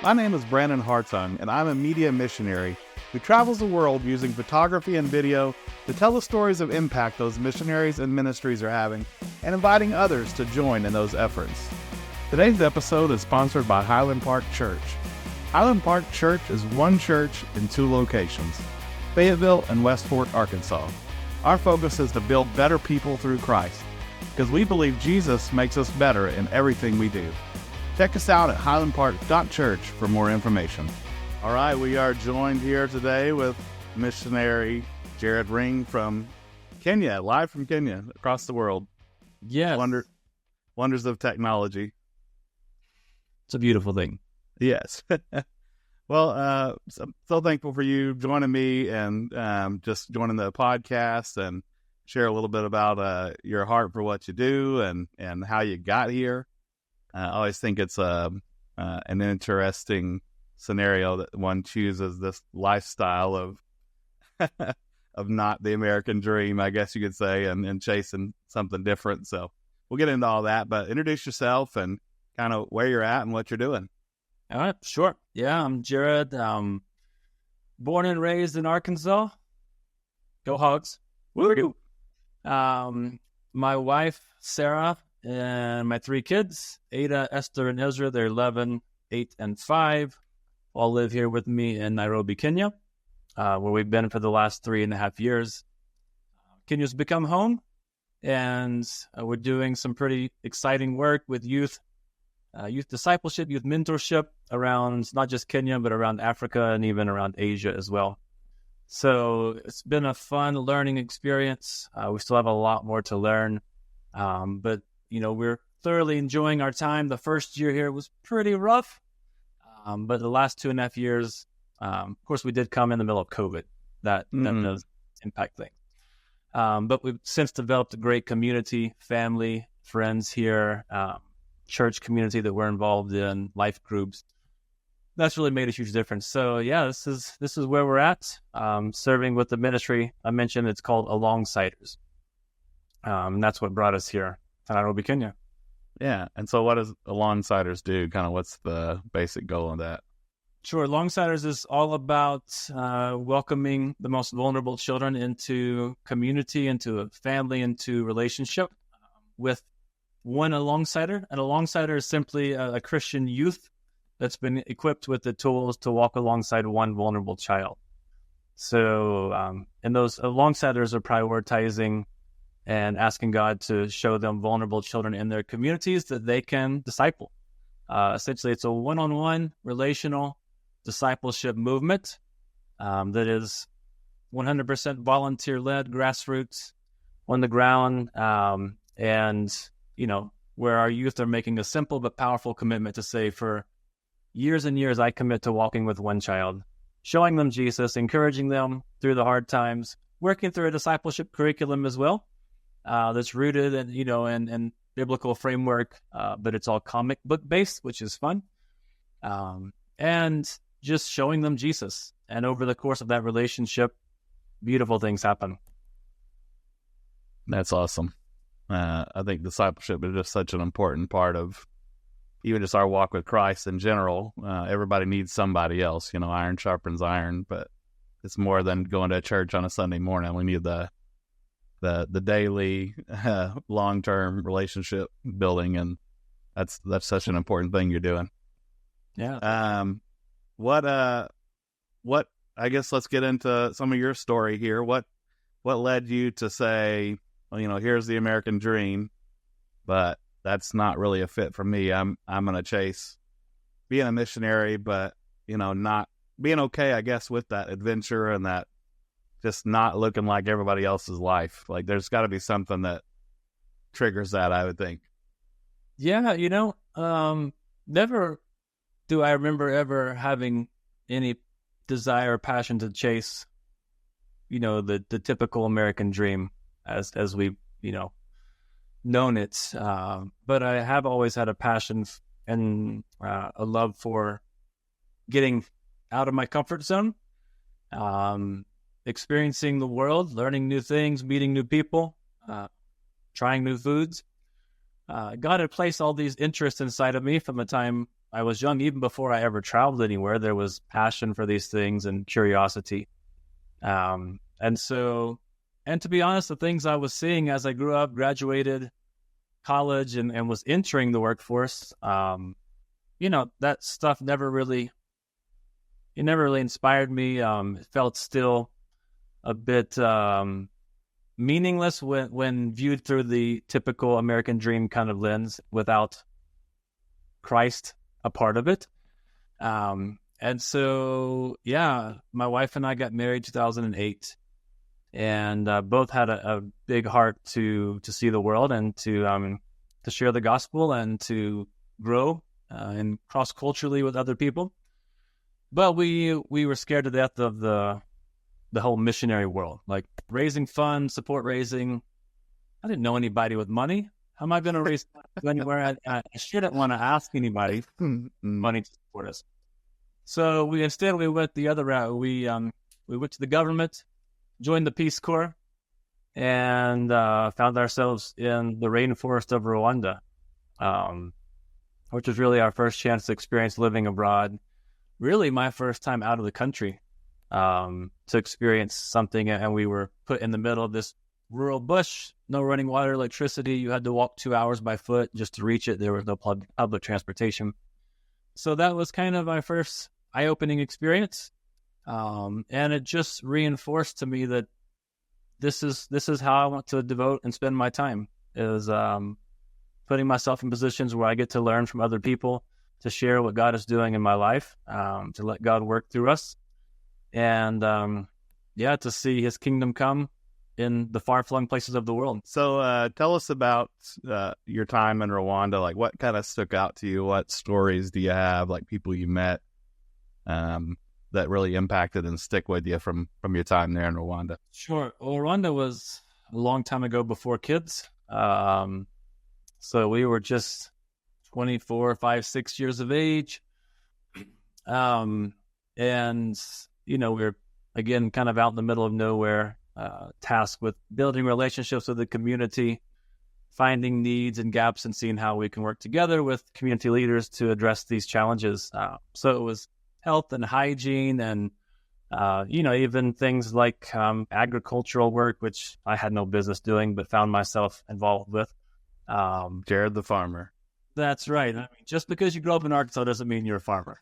My name is Brandon Hartung, and I'm a media missionary who travels the world using photography and video to tell the stories of impact those missionaries and ministries are having, and inviting others to join in those efforts. Today's episode is sponsored by Highland Park Church. Highland Park Church is one church in two locations, Fayetteville and Westport, Arkansas. Our focus is to build better people through Christ, because we believe Jesus makes us better in everything we do. Check us out at highlandpark.church for more information. All right, we are joined here today with missionary Jarod Ring from Kenya, live from Kenya, across the world. Yes. Wonders of technology. It's a beautiful thing. Yes. Well, so thankful for you joining me and just joining the podcast and share a little bit about your heart for what you do and how you got here. I always think it's an interesting scenario that one chooses this lifestyle of not the American dream, I guess you could say, and chasing something different. So we'll get into all that, but introduce yourself and kind of where you're at and what you're doing. All right, sure. Yeah, I'm Jarod. Born and raised in Arkansas. Go Hogs. Woo! My wife, Sarah, and my three kids, Ada, Esther, and Ezra. They're 11, 8, and 5. All live here with me in Nairobi, Kenya, where we've been for the last 3.5 years. Kenya's become home, and we're doing some pretty exciting work with youth discipleship, youth mentorship around not just Kenya, but around Africa and even around Asia as well. So it's been a fun learning experience. We still have a lot more to learn, but we're thoroughly enjoying our time. The first year here was pretty rough, but the last 2.5 years, of course, we did come in the middle of COVID. That does impact things. But we've since developed a great community, family, friends here, church community that we're involved in, life groups. That's really made a huge difference. So yeah, this is where we're at, serving with the ministry. I mentioned it's called Alongsiders. That's what brought us here to Nairobi, Kenya. Yeah. And so what does Alongsiders do? Kind of what's the basic goal of that? Sure. Alongsiders is all about welcoming the most vulnerable children into community, into a family, into relationship with one alongsider. An alongsider is simply a Christian youth that's been equipped with the tools to walk alongside one vulnerable child. So, and those alongsiders are prioritizing and asking God to show them vulnerable children in their communities that they can disciple. Essentially, it's a one-on-one relational discipleship movement that is 100% volunteer-led, grassroots, on the ground, and where our youth are making a simple but powerful commitment to say, for years and years, I commit to walking with one child, showing them Jesus, encouraging them through the hard times, working through a discipleship curriculum as well, that's rooted in biblical framework, but it's all comic book based, which is fun, and just showing them Jesus. And over the course of that relationship, beautiful things happen. That's awesome. I think discipleship is just such an important part of even just our walk with Christ in general. Everybody needs somebody else, iron sharpens iron, but it's more than going to a church on a Sunday morning. We need the daily, long-term relationship building, and that's such an important thing you're doing. Yeah. What, I guess let's get into some of your story here. What led you to say, well, here's the American dream, but that's not really a fit for me. I'm going to chase being a missionary, but, not being okay, I guess, with that adventure and that just not looking like everybody else's life. Like there's got to be something that triggers that, I would think. Yeah. Never do I remember ever having any desire or passion to chase, the typical American dream as we've, known it. But I have always had a passion and a love for getting out of my comfort zone, experiencing the world, learning new things, meeting new people, trying new foods. God had placed all these interests inside of me from the time I was young, even before I ever traveled anywhere, there was passion for these things and curiosity. And to be honest, the things I was seeing as I grew up, graduated college, and was entering the workforce, that stuff never really inspired me. It felt still a bit meaningless when viewed through the typical American dream kind of lens without Christ a part of it. And so, my wife and I got married 2008, and both had a big heart to see the world and to share the gospel and to grow and cross culturally with other people. But we were scared to death of the whole missionary world, like raising funds, support raising. I didn't know anybody with money. How am I going to raise money anywhere? I shouldn't want to ask anybody money to support us. So we went the other route. We went to the government, joined the Peace Corps, and found ourselves in the rainforest of Rwanda, which was really our first chance to experience living abroad. Really, my first time out of the country to experience something, and we were put in the middle of this rural bush, no running water, electricity. You had to walk 2 hours by foot just to reach it. There was no public transportation. So that was kind of my first eye-opening experience. And it just reinforced to me that this is how I want to devote and spend my time, is putting myself in positions where I get to learn from other people, to share what God is doing in my life, to let God work through us, and to see his kingdom come in the far-flung places of the world. So tell us about your time in Rwanda. Like, what kind of stuck out to you? What stories do you have, like people you met that really impacted and stick with you from your time there in Rwanda? Sure. Well, Rwanda was a long time ago before kids. So we were just 24, 5, 6 years of age. And, we're, again, kind of out in the middle of nowhere, tasked with building relationships with the community, finding needs and gaps, and seeing how we can work together with community leaders to address these challenges. So it was health and hygiene and, even things like agricultural work, which I had no business doing, but found myself involved with. Jarod the farmer. That's right. I mean, just because you grow up in Arkansas doesn't mean you're a farmer.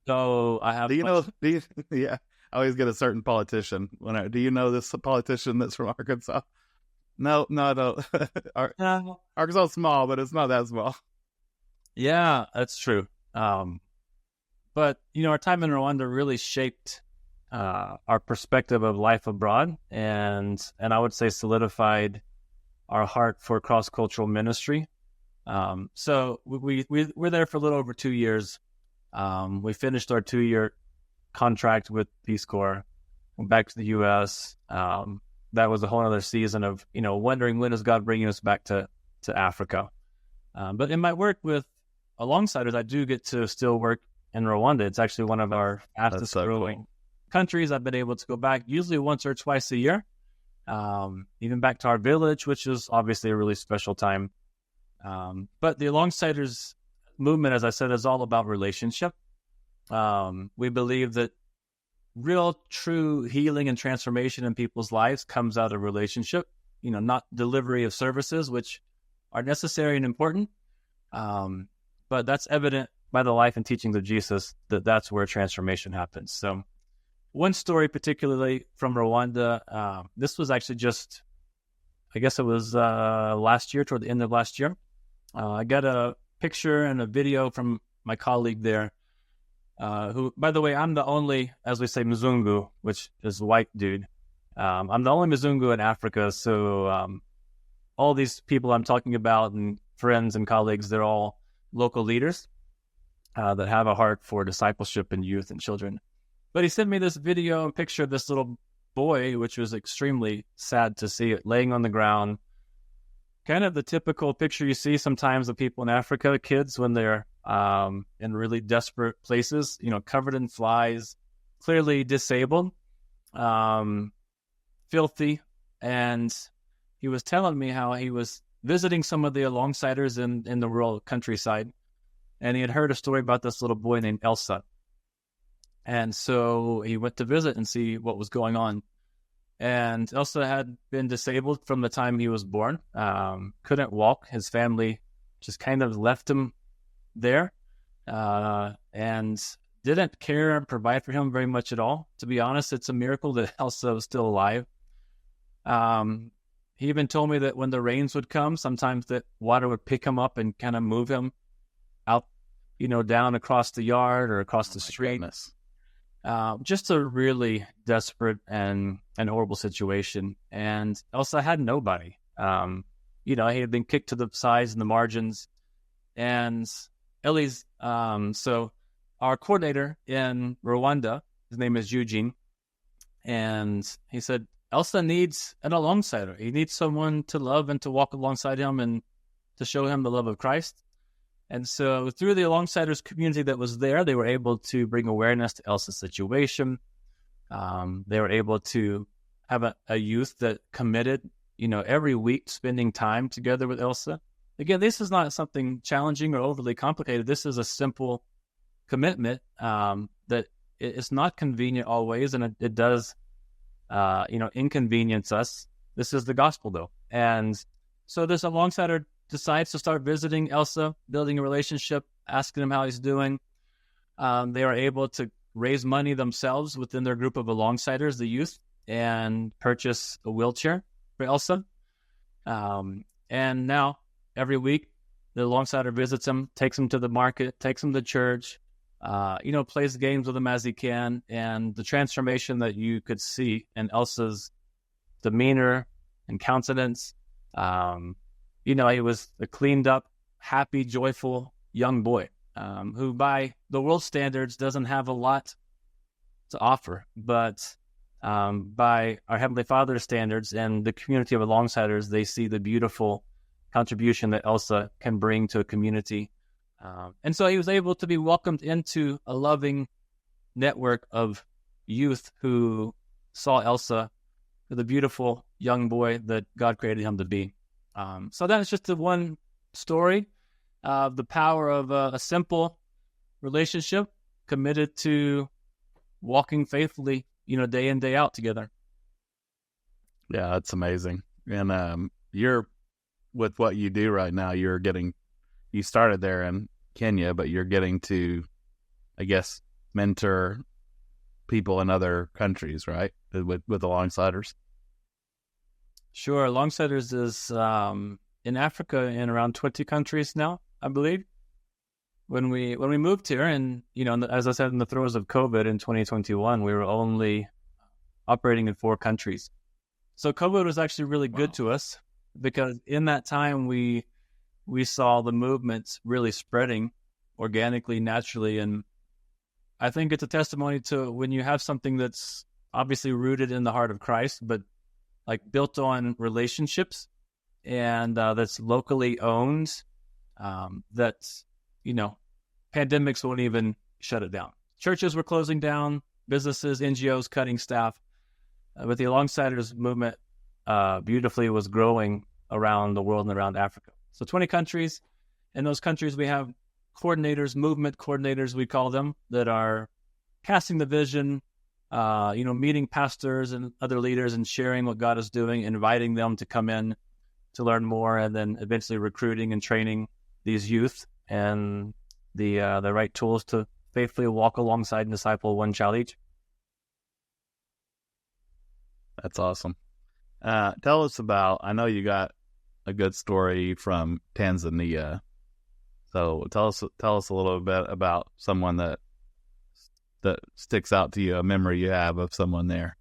So I have... I always get a certain politician. Do you know this politician that's from Arkansas? No. Arkansas is small, but it's not that small. Yeah, that's true. But, our time in Rwanda really shaped our perspective of life abroad, and I would say solidified our heart for cross-cultural ministry. So we were there for a little over 2 years. We finished our 2-year contract with Peace Corps, went back to the U.S. That was a whole other season of, wondering when is God bringing us back to Africa. But in my work with alongsiders, I do get to still work in Rwanda. It's actually one of our fastest growing countries. I've been able to go back usually once or twice a year, even back to our village, which is obviously a really special time. But the alongsiders movement, as I said, is all about relationship. We believe that real, true healing and transformation in people's lives comes out of relationship, not delivery of services, which are necessary and important. But that's evident by the life and teachings of Jesus, that's where transformation happens. So one story particularly from Rwanda, this was actually just, I guess it was last year, toward the end of last year. I got a picture and a video from my colleague there, who, by the way, I'm the only, as we say, Mzungu, which is white dude. I'm the only Mzungu in Africa, so all these people I'm talking about and friends and colleagues, they're all local leaders that have a heart for discipleship and youth and children. But he sent me this video and picture of this little boy, which was extremely sad to see it, laying on the ground. Kind of the typical picture you see sometimes of people in Africa, kids when they're in really desperate places, covered in flies, clearly disabled, filthy. And he was telling me how he was visiting some of the alongsiders in the rural countryside. and he had heard a story about this little boy named Elsa. And so he went to visit and see what was going on. And Elsa had been disabled from the time he was born, couldn't walk. His family just kind of left him there, and didn't care and provide for him very much at all. To be honest, it's a miracle that Elsa was still alive. He even told me that when the rains would come, sometimes that water would pick him up and kind of move him out, down across the yard or across the street. Just a really desperate and horrible situation. And Elsa had nobody. He had been kicked to the sides and the margins. And Ellie's, so our coordinator in Rwanda, his name is Eugene, and he said, Elsa needs an alongside her. He needs someone to love and to walk alongside him and to show him the love of Christ. And so through the Alongsiders community that was there, they were able to bring awareness to Elsa's situation. They were able to have a youth that committed, every week spending time together with Elsa. Again, this is not something challenging or overly complicated. This is a simple commitment that it's not convenient always, and it does, inconvenience us. This is the gospel, though. And so this Alongsider decides to start visiting Elsa, building a relationship, asking him how he's doing. They are able to raise money themselves within their group of Alongsiders, the youth, and purchase a wheelchair for Elsa. And now, every week, the Alongsider visits him, takes him to the market, takes him to church, plays games with him as he can. And the transformation that you could see in Elsa's demeanor and countenance, he was a cleaned up, happy, joyful young boy who by the world standards doesn't have a lot to offer. But by our Heavenly Father's standards and the community of Alongsiders, they see the beautiful contribution that Elsa can bring to a community. And so he was able to be welcomed into a loving network of youth who saw Elsa as the beautiful young boy that God created him to be. So that's just the one story of the power of a simple relationship committed to walking faithfully, day in, day out together. Yeah, that's amazing. And you're, with what you do right now, you started there in Kenya, but you're getting to, I guess, mentor people in other countries, right? With Alongsiders. Sure. Alongsiders is in Africa in around 20 countries now, I believe. When we moved here, and as I said, in the throes of COVID in 2021, we were only operating in 4 countries. So COVID was actually really good to us, because in that time we saw the movement really spreading organically, naturally, and I think it's a testimony to when you have something that's obviously rooted in the heart of Christ, but like built on relationships, and that's locally owned, that, pandemics won't even shut it down. Churches were closing down, businesses, NGOs cutting staff, but the Alongsiders movement beautifully was growing around the world and around Africa. So 20 countries. In those countries, we have coordinators, movement coordinators, we call them, that are casting the vision, meeting pastors and other leaders and sharing what God is doing, inviting them to come in to learn more, and then eventually recruiting and training these youth and the right tools to faithfully walk alongside and disciple one child each. That's awesome. Tell us about, I know you got a good story from Tanzania. So tell us a little bit about someone that sticks out to you, a memory you have of someone there.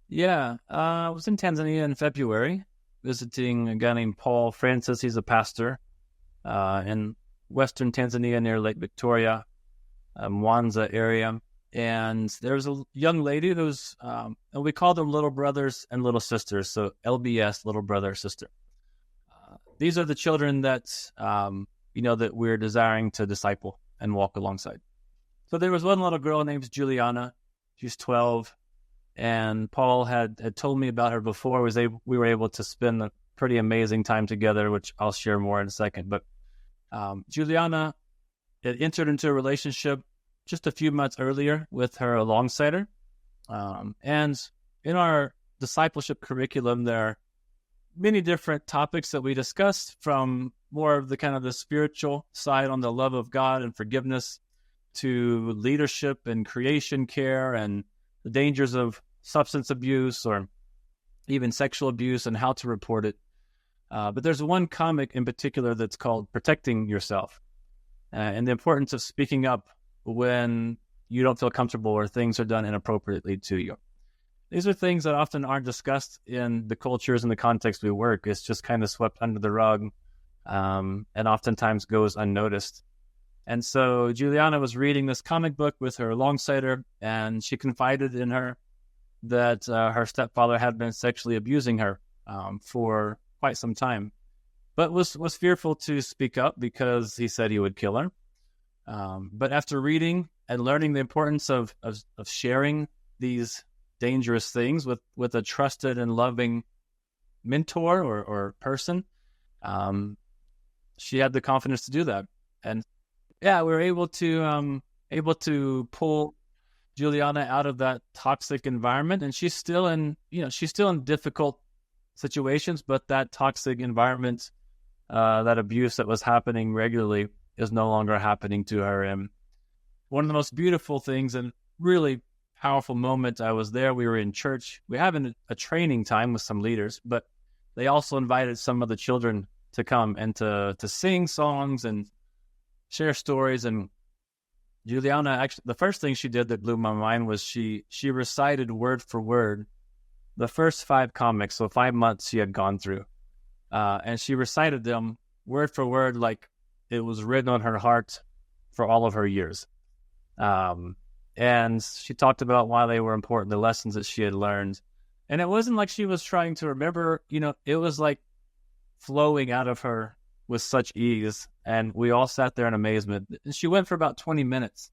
Yeah, I was in Tanzania in February, visiting a guy named Paul Francis. He's a pastor in western Tanzania near Lake Victoria, Mwanza area. And there was a young lady who's, and we call them little brothers and little sisters. So LBS, little brother, sister. These are the children that, that we're desiring to disciple and walk alongside. So there was one little girl named Juliana. She's 12. And Paul had told me about her before. We were able to spend a pretty amazing time together, which I'll share more in a second. But Juliana had entered into a relationship just a few months earlier with her alongside. And in our discipleship curriculum, there are many different topics that we discussed, from more of the kind of the spiritual side on the love of God and forgiveness, to leadership and creation care and the dangers of substance abuse or even sexual abuse and how to report it. But there's one comic in particular that's called Protecting Yourself, and the importance of speaking up when you don't feel comfortable or things are done inappropriately to you. These are things that often aren't discussed in the cultures and the context we work. It's just kind of swept under the rug, and oftentimes goes unnoticed. And so Juliana was reading this comic book with her alongside, and she confided in her that her stepfather had been sexually abusing her for quite some time, but was fearful to speak up because he said he would kill her. But after reading and learning the importance of sharing these dangerous things with a trusted and loving mentor or person, she had the confidence to do that. And yeah, we were able to pull Juliana out of that toxic environment, and she's still in difficult situations, but that toxic environment, that abuse that was happening regularly, is no longer happening to her. And one of the most beautiful things and really powerful moment, I was there. We were in church. We have a training time with some leaders, but they also invited some of the children to come and to sing songs and share stories. And Juliana, actually, the first thing she did that blew my mind was she recited word for word the first 5 comics, so 5 months she had gone through, and she recited them word for word like it was written on her heart for all of her years. And she talked about why they were important, the lessons that she had learned. And it wasn't like she was trying to remember, it was like flowing out of her with such ease. And we all sat there in amazement. And she went for about 20 minutes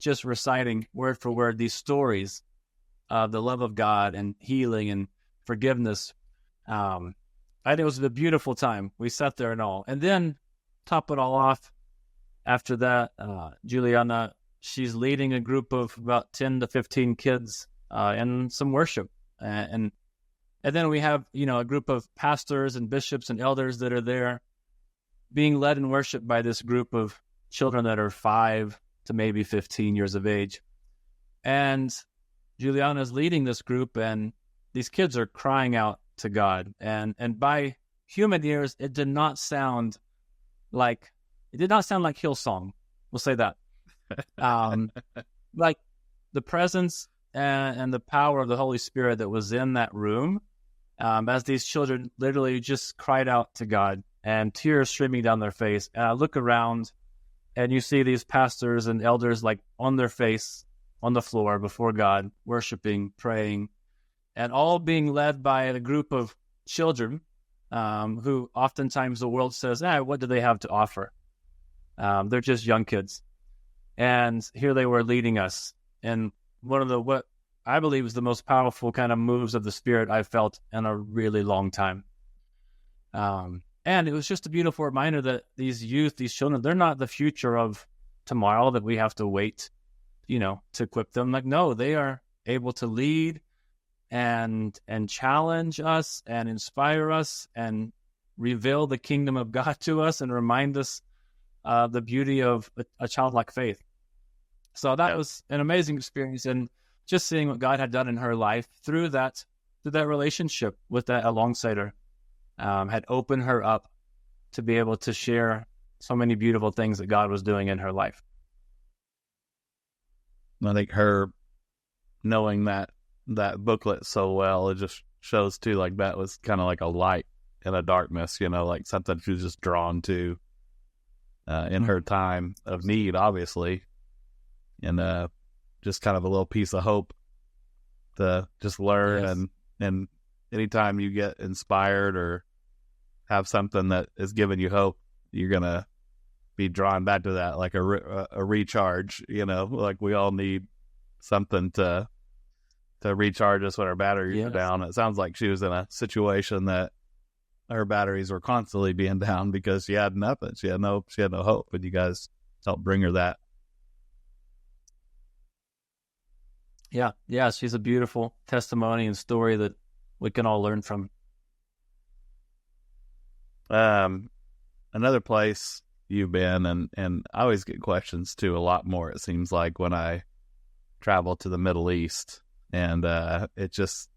just reciting word for word these stories of the love of God and healing and forgiveness. And it was a beautiful time. We sat there and all. And then, top it all off, after that, Juliana, she's leading a group of about 10 to 15 kids in some worship. And then we have, a group of pastors and bishops and elders that are there being led in worship by this group of children that are 5 to maybe 15 years of age. And Juliana's leading this group, and these kids are crying out to God. And by human ears, it did not sound like Hillsong. We'll say that. Like the presence and the power of the Holy Spirit that was in that room, as these children literally just cried out to God, and tears streaming down their face. And I look around, and you see these pastors and elders like on their face on the floor before God, worshiping, praying, and all being led by a group of children who oftentimes the world says, what do they have to offer? They're just young kids. And here they were leading us. And one of what I believe is the most powerful kind of moves of the Spirit I've felt in a really long time. And it was just a beautiful reminder that these youth, these children, they're not the future of tomorrow that we have to wait, to equip them. Like, no, they are able to lead and challenge us and inspire us and reveal the kingdom of God to us and remind us of the beauty of a childlike faith. So that was an amazing experience, and just seeing what God had done in her life through that relationship with that alongside her had opened her up to be able to share so many beautiful things that God was doing in her life. I think her knowing that booklet so well, it just shows too, like that was kind of like a light in a darkness, like something she was just drawn to in her time of need, obviously. And just kind of a little piece of hope to just learn. Yes. And anytime you get inspired or have something that is giving you hope, you're going to be drawn back to that, like a recharge, like we all need something to recharge us when our batteries are down. It sounds like she was in a situation that her batteries were constantly being down because she had nothing. She had no hope, and you guys helped bring her that. Yeah, she's a beautiful testimony and story that we can all learn from. Another place you've been, and I always get questions too, a lot more, it seems like, when I travel to the Middle East. And it just,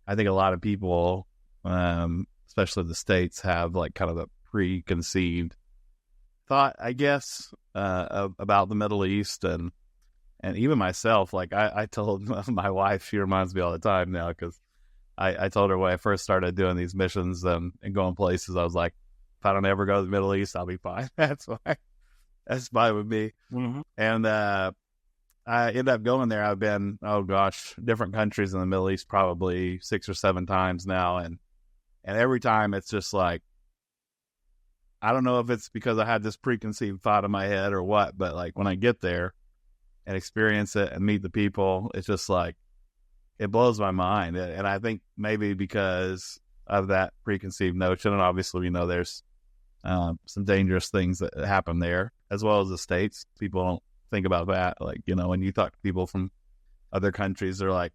I think a lot of people, especially the States, have like kind of a preconceived thought, I guess, about the Middle East. And even myself, like I told my wife, she reminds me all the time now, because I told her when I first started doing these missions and going places, I was like, if I don't ever go to the Middle East, I'll be fine. That's fine with me. Mm-hmm. And I ended up going there. I've been, different countries in the Middle East probably 6 or 7 times now. And every time it's just like, I don't know if it's because I had this preconceived thought in my head or what, but like when I get there and experience it and meet the people, it's just like, it blows my mind. And I think maybe because of that preconceived notion, and obviously we know there's some dangerous things that happen there, as well as the States. People don't think about that. Like, when you talk to people from other countries, they're like,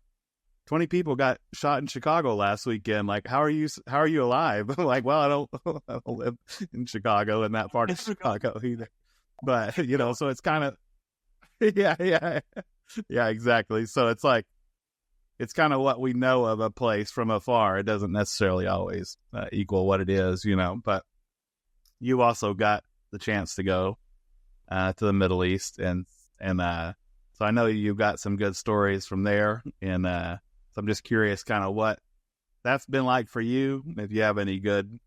20 people got shot in Chicago last weekend. Like, how are you alive? Like, well, I don't live in Chicago, in that part of Chicago either. But, so it's kind of, yeah, exactly. So it's like, it's kind of what we know of a place from afar. It doesn't necessarily always equal what it is, but you also got the chance to go to the Middle East. And so I know you've got some good stories from there. And so I'm just curious kind of what that's been like for you, if you have any good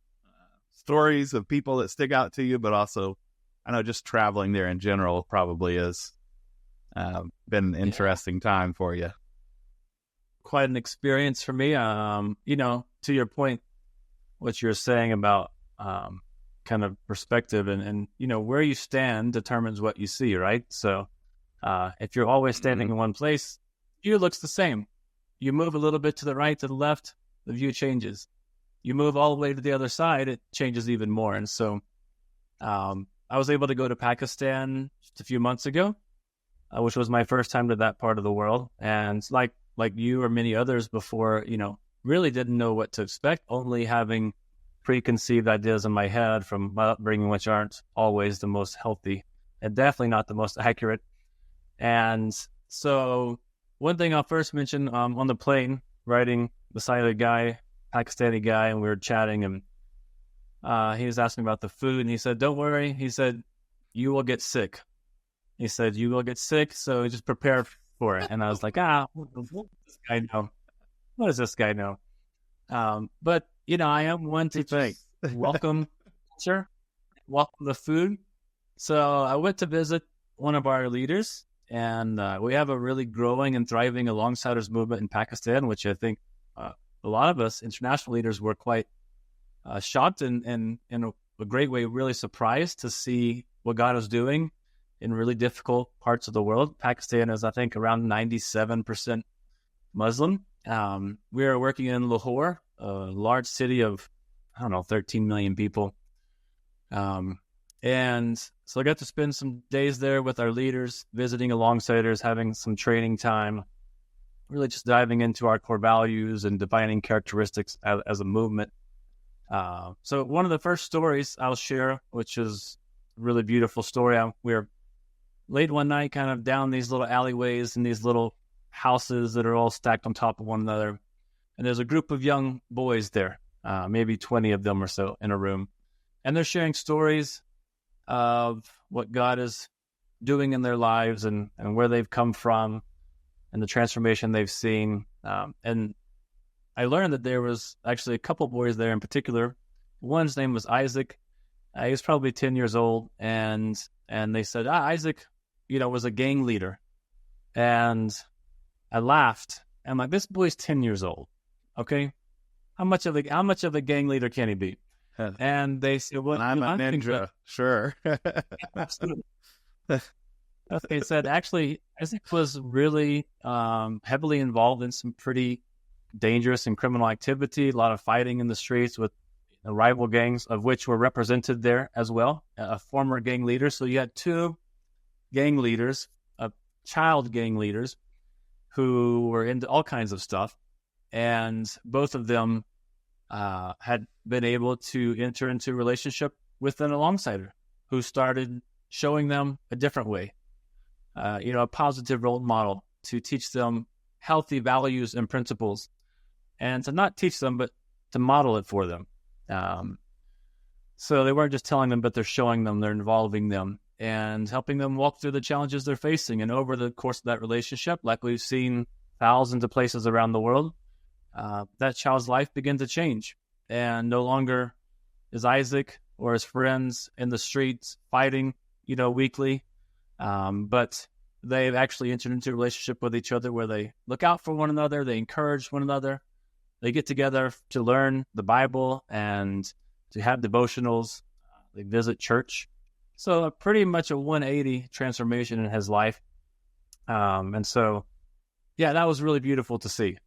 stories of people that stick out to you, but also I know just traveling there in general probably has been an interesting time for you. Quite an experience for me. To your point, what you're saying about kind of perspective and where you stand determines what you see, right? So if you're always standing in one place, view looks the same. You move a little bit to the right, to the left, the view changes. You move all the way to the other side, it changes even more. And so I was able to go to Pakistan just a few months ago, which was my first time to that part of the world. And like you or many others before, really didn't know what to expect, only having preconceived ideas in my head from my upbringing, which aren't always the most healthy and definitely not the most accurate. And so one thing I'll first mention, on the plane, riding beside a guy, Pakistani guy, and we were chatting, and he was asking about the food, and he said, don't worry. He said, you will get sick. He said, you will get sick, so just prepare for it. And I was like, what does this guy know? What does this guy know? But, I am one to just welcome culture, welcome the food. So I went to visit one of our leaders, and we have a really growing and thriving alongside-us movement in Pakistan, which I think a lot of us international leaders were quite shocked and in a great way, really surprised to see what God is doing in really difficult parts of the world. Pakistan is, I think, around 97% Muslim. We are working in Lahore, a large city of, 13 million people. And so I got to spend some days there with our leaders, visiting alongside-ers, having some training time, really just diving into our core values and defining characteristics as a movement. So one of the first stories I'll share, which is a really beautiful story. We were late one night, kind of down these little alleyways and these little houses that are all stacked on top of one another. And there's a group of young boys there, maybe 20 of them or so in a room. And they're sharing stories of what God is doing in their lives and where they've come from and the transformation they've seen. And I learned that there was actually a couple boys there in particular. One's name was Isaac. He was probably 10 years old. And they said, Isaac, was a gang leader. And I laughed. I'm like, this boy's 10 years old. Okay. How much of a gang leader can he be? And they said, well, I'm a ninja. Sure. Absolutely. They said, actually, Isaac was really heavily involved in some pretty dangerous and criminal activity, a lot of fighting in the streets with rival gangs, of which were represented there as well, a former gang leader. So you had two gang leaders, child gang leaders, who were into all kinds of stuff. And both of them had been able to enter into a relationship with an alongsider who started showing them a different way, a positive role model to teach them healthy values and principles, and to not teach them, but to model it for them. So they weren't just telling them, but they're showing them, they're involving them, and helping them walk through the challenges they're facing. And over the course of that relationship, like we've seen thousands of places around the world, that child's life began to change. And no longer is Isaac or his friends in the streets fighting, weekly, but they've actually entered into a relationship with each other where they look out for one another, they encourage one another, they get together to learn the Bible and to have devotionals, they visit church. So pretty much a 180 transformation in his life. And so, yeah, that was really beautiful to see.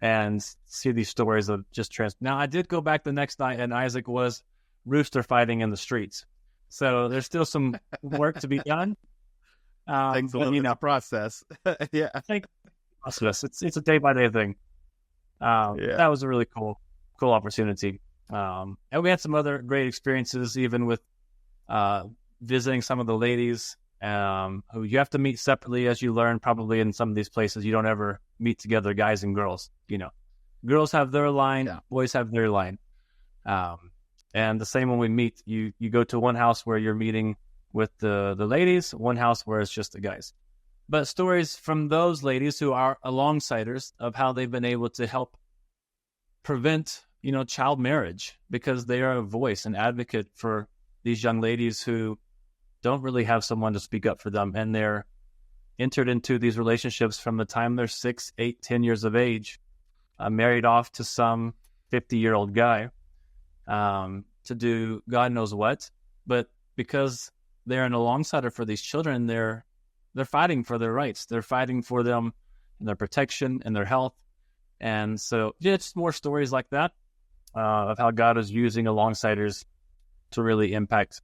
And see these stories of just Now, I did go back the next night, and Isaac was rooster fighting in the streets. So there's still some work to be done. Takes a little process. Yeah, I think process. It's a day by day thing. That was a really cool opportunity. And we had some other great experiences, even with visiting some of the ladies who you have to meet separately, as you learn probably in some of these places. You don't ever meet together, guys and girls. Girls have their line, boys have their line. And the same when we meet, you go to one house where you're meeting with the ladies, one house where it's just the guys. But stories from those ladies who are alongsiders of how they've been able to help prevent, child marriage, because they are a voice, an advocate for these young ladies who don't really have someone to speak up for them. And they're entered into these relationships from the time they're 6, 8, 10 years of age, married off to some 50-year-old guy to do God knows what. But because they're an alongsider for these children, they're fighting for their rights. They're fighting for them and their protection and their health. And so just more stories like that of how God is using alongsiders to really impact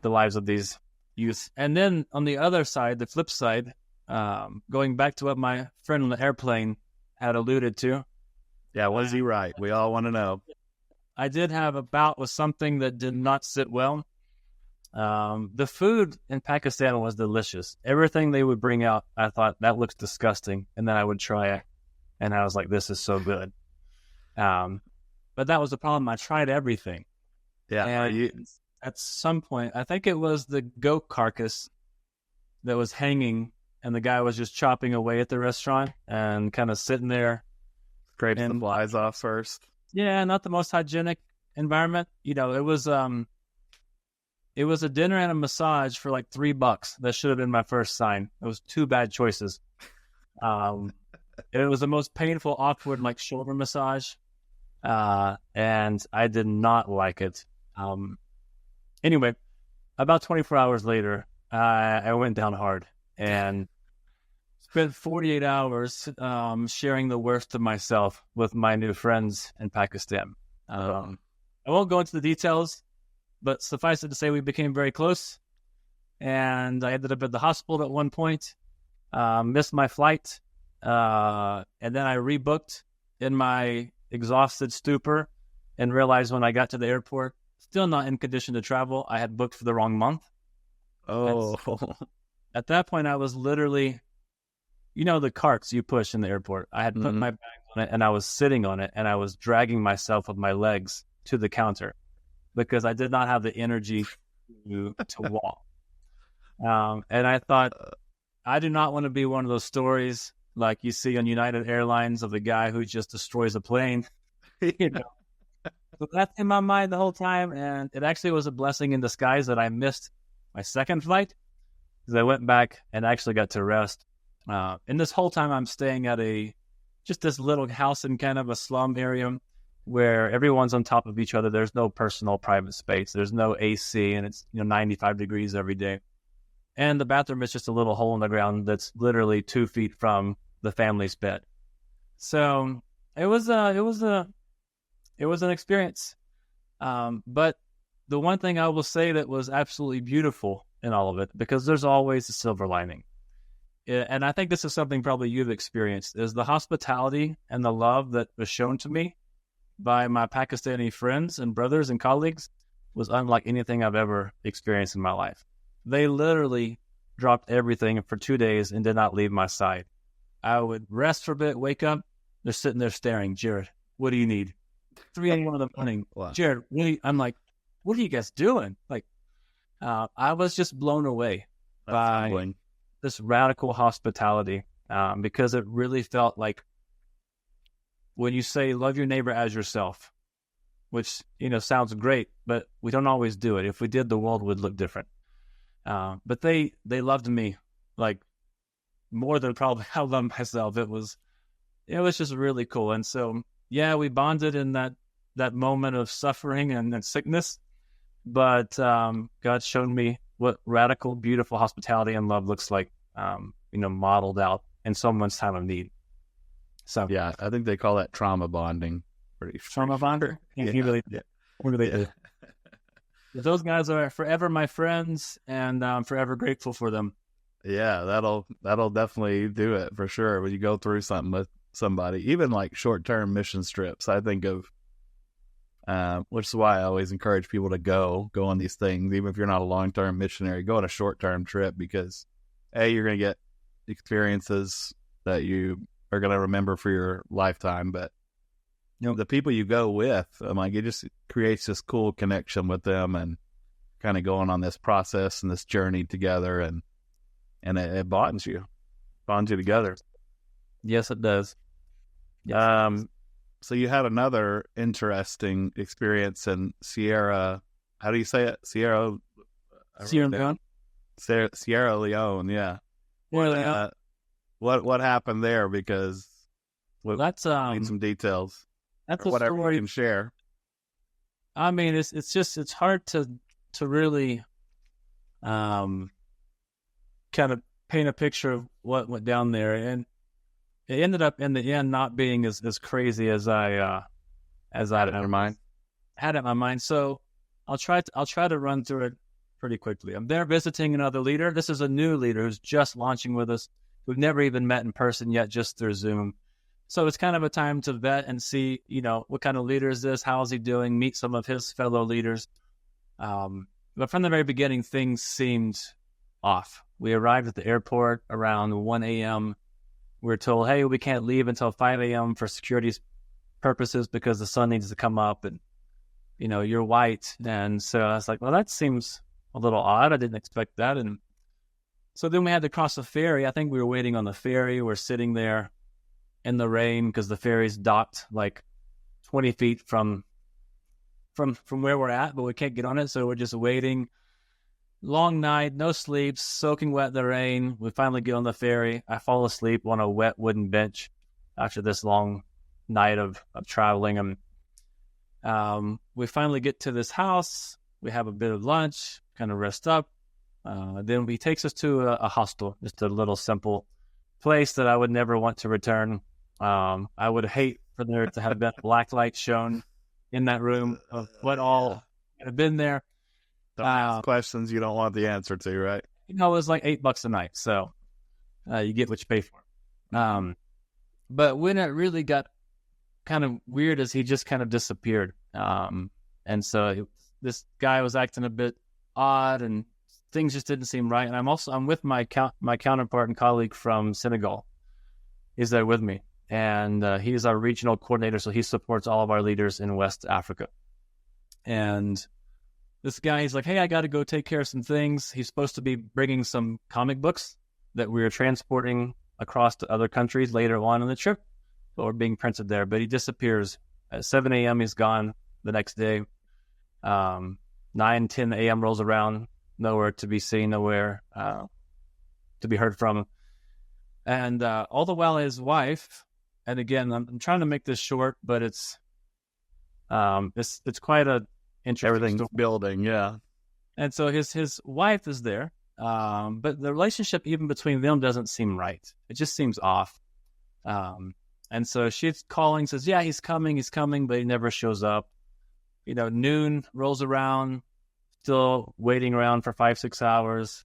the lives of these youth. And then on the other side, the flip side, going back to what my friend on the airplane had alluded to. Yeah, was he right? We all want to know. I did have a bout with something that did not sit well. The food in Pakistan was delicious. Everything they would bring out, I thought, that looks disgusting. And then I would try it. And I was like, this is so good. But that was the problem. I tried everything. Yeah. And at some point, I think it was the goat carcass that was hanging, and the guy was just chopping away at the restaurant and kind of sitting there. Scrape the flies off first. Yeah, not the most hygienic environment. It was a dinner and a massage for like $3. That should have been my first sign. It was two bad choices. It was the most painful, awkward, like shoulder massage. And I did not like it. Anyway, about 24 hours later, I went down hard and spent 48 hours sharing the worst of myself with my new friends in Pakistan. I won't go into the details, but suffice it to say we became very close. And I ended up at the hospital at one point, missed my flight, and then I rebooked in my exhausted stupor and realized when I got to the airport, still not in condition to travel. I had booked for the wrong month. Oh. At that point, I was literally, the carts you push in the airport. I had put my bag on it, and I was sitting on it, and I was dragging myself with my legs to the counter because I did not have the energy to walk. And I thought, I do not want to be one of those stories like you see on United Airlines of the guy who just destroys a plane. So that's in my mind the whole time, and it actually was a blessing in disguise that I missed my second flight because I went back and actually got to rest. And this whole time I'm staying at just this little house in kind of a slum area where everyone's on top of each other. There's no personal private space. There's no AC, and it's 95 degrees every day. And the bathroom is just a little hole in the ground that's literally 2 feet from the family's bed. So it was an experience. But the one thing I will say that was absolutely beautiful in all of it, because there's always a silver lining. And I think this is something probably you've experienced, is the hospitality and the love that was shown to me by my Pakistani friends and brothers and colleagues was unlike anything I've ever experienced in my life. They literally dropped everything for 2 days and did not leave my side. I would rest for a bit, wake up, they're sitting there staring. Jared, what do you need? 3 a.m. in the morning. Wow. Jared, I'm like, what are you guys doing? Like, I was just blown away by humbling. this radical hospitality, because it really felt like when you say love your neighbor as yourself, which, sounds great, but we don't always do it. If we did, the world would look different. But they loved me like more than probably I loved myself. It was just really cool. And so, yeah, we bonded in that moment of suffering and sickness, but God showed me what radical, beautiful hospitality and love looks like, modeled out in someone's time of need. So Yeah, I think they call that trauma bonding. Trauma bonder. Yeah. He really did. Those guys are forever my friends, and I'm forever grateful for them. Yeah, that'll definitely do it for sure. When you go through something with somebody, even like short-term mission trips, I think of, which is why I always encourage people to go on these things, even if you're not a long-term missionary, go on a short-term trip, because you're going to get experiences that you are going to remember for your lifetime, but the people you go with, it just creates this cool connection with them, and kind of going on this process and this journey together, and it bonds you together. Yes, it does. Yes. So you had another interesting experience in Sierra. How do you say it? Sierra Leone. Sierra Leone. Yeah. What happened there? Because That's need some details. That's whatever story you can share. It's hard to really kind of paint a picture of what went down there, and it ended up in the end not being as crazy as I had in my mind. So I'll try to run through it pretty quickly. I'm there visiting another leader. This is a new leader who's just launching with us. We've never even met in person yet, just through Zoom. So it's kind of a time to vet and see, what kind of leader is this? How is he doing? Meet some of his fellow leaders. But from the very beginning, things seemed off. We arrived at the airport around 1 a.m. We were told, hey, we can't leave until 5 a.m. for security purposes because the sun needs to come up, and, you're white. And so I was like, well, that seems a little odd. I didn't expect that. And so then we had to cross the ferry. I think we were waiting on the ferry. We're sitting there in the rain because the ferry's docked like 20 feet from where we're at, but we can't get on it. So we're just waiting. Long night, no sleep, soaking wet in the rain. We finally get on the ferry. I fall asleep on a wet wooden bench after this long night of traveling. And we finally get to this house. We have a bit of lunch, kind of rest up. Then he takes us to a hostel, just a little simple place that I would never want to return. I would hate for there to have been black light shown in that room of what all had been there. Don't ask questions you don't want the answer to, right? It was like $8 a night, so you get what you pay for. But when it really got kind of weird, is he just kind of disappeared. And so this guy was acting a bit odd, and things just didn't seem right. And I'm with my counterpart and colleague from Senegal. He's there with me, and he's our regional coordinator, so he supports all of our leaders in West Africa. And this guy, he's like, hey, I got to go take care of some things. He's supposed to be bringing some comic books that we were transporting across to other countries later on in the trip, or being printed there. But he disappears. At 7 a.m., he's gone the next day. 9, 10 a.m. rolls around, nowhere to be seen, nowhere to be heard from. And all the while, his wife, and again, I'm trying to make this short, but it's quite a interesting Everything's story. building, yeah. And so his wife is there, but the relationship even between them doesn't seem right. It just seems off. And so she's calling, says, yeah, he's coming, but he never shows up. Noon rolls around, still waiting around for 5-6 hours.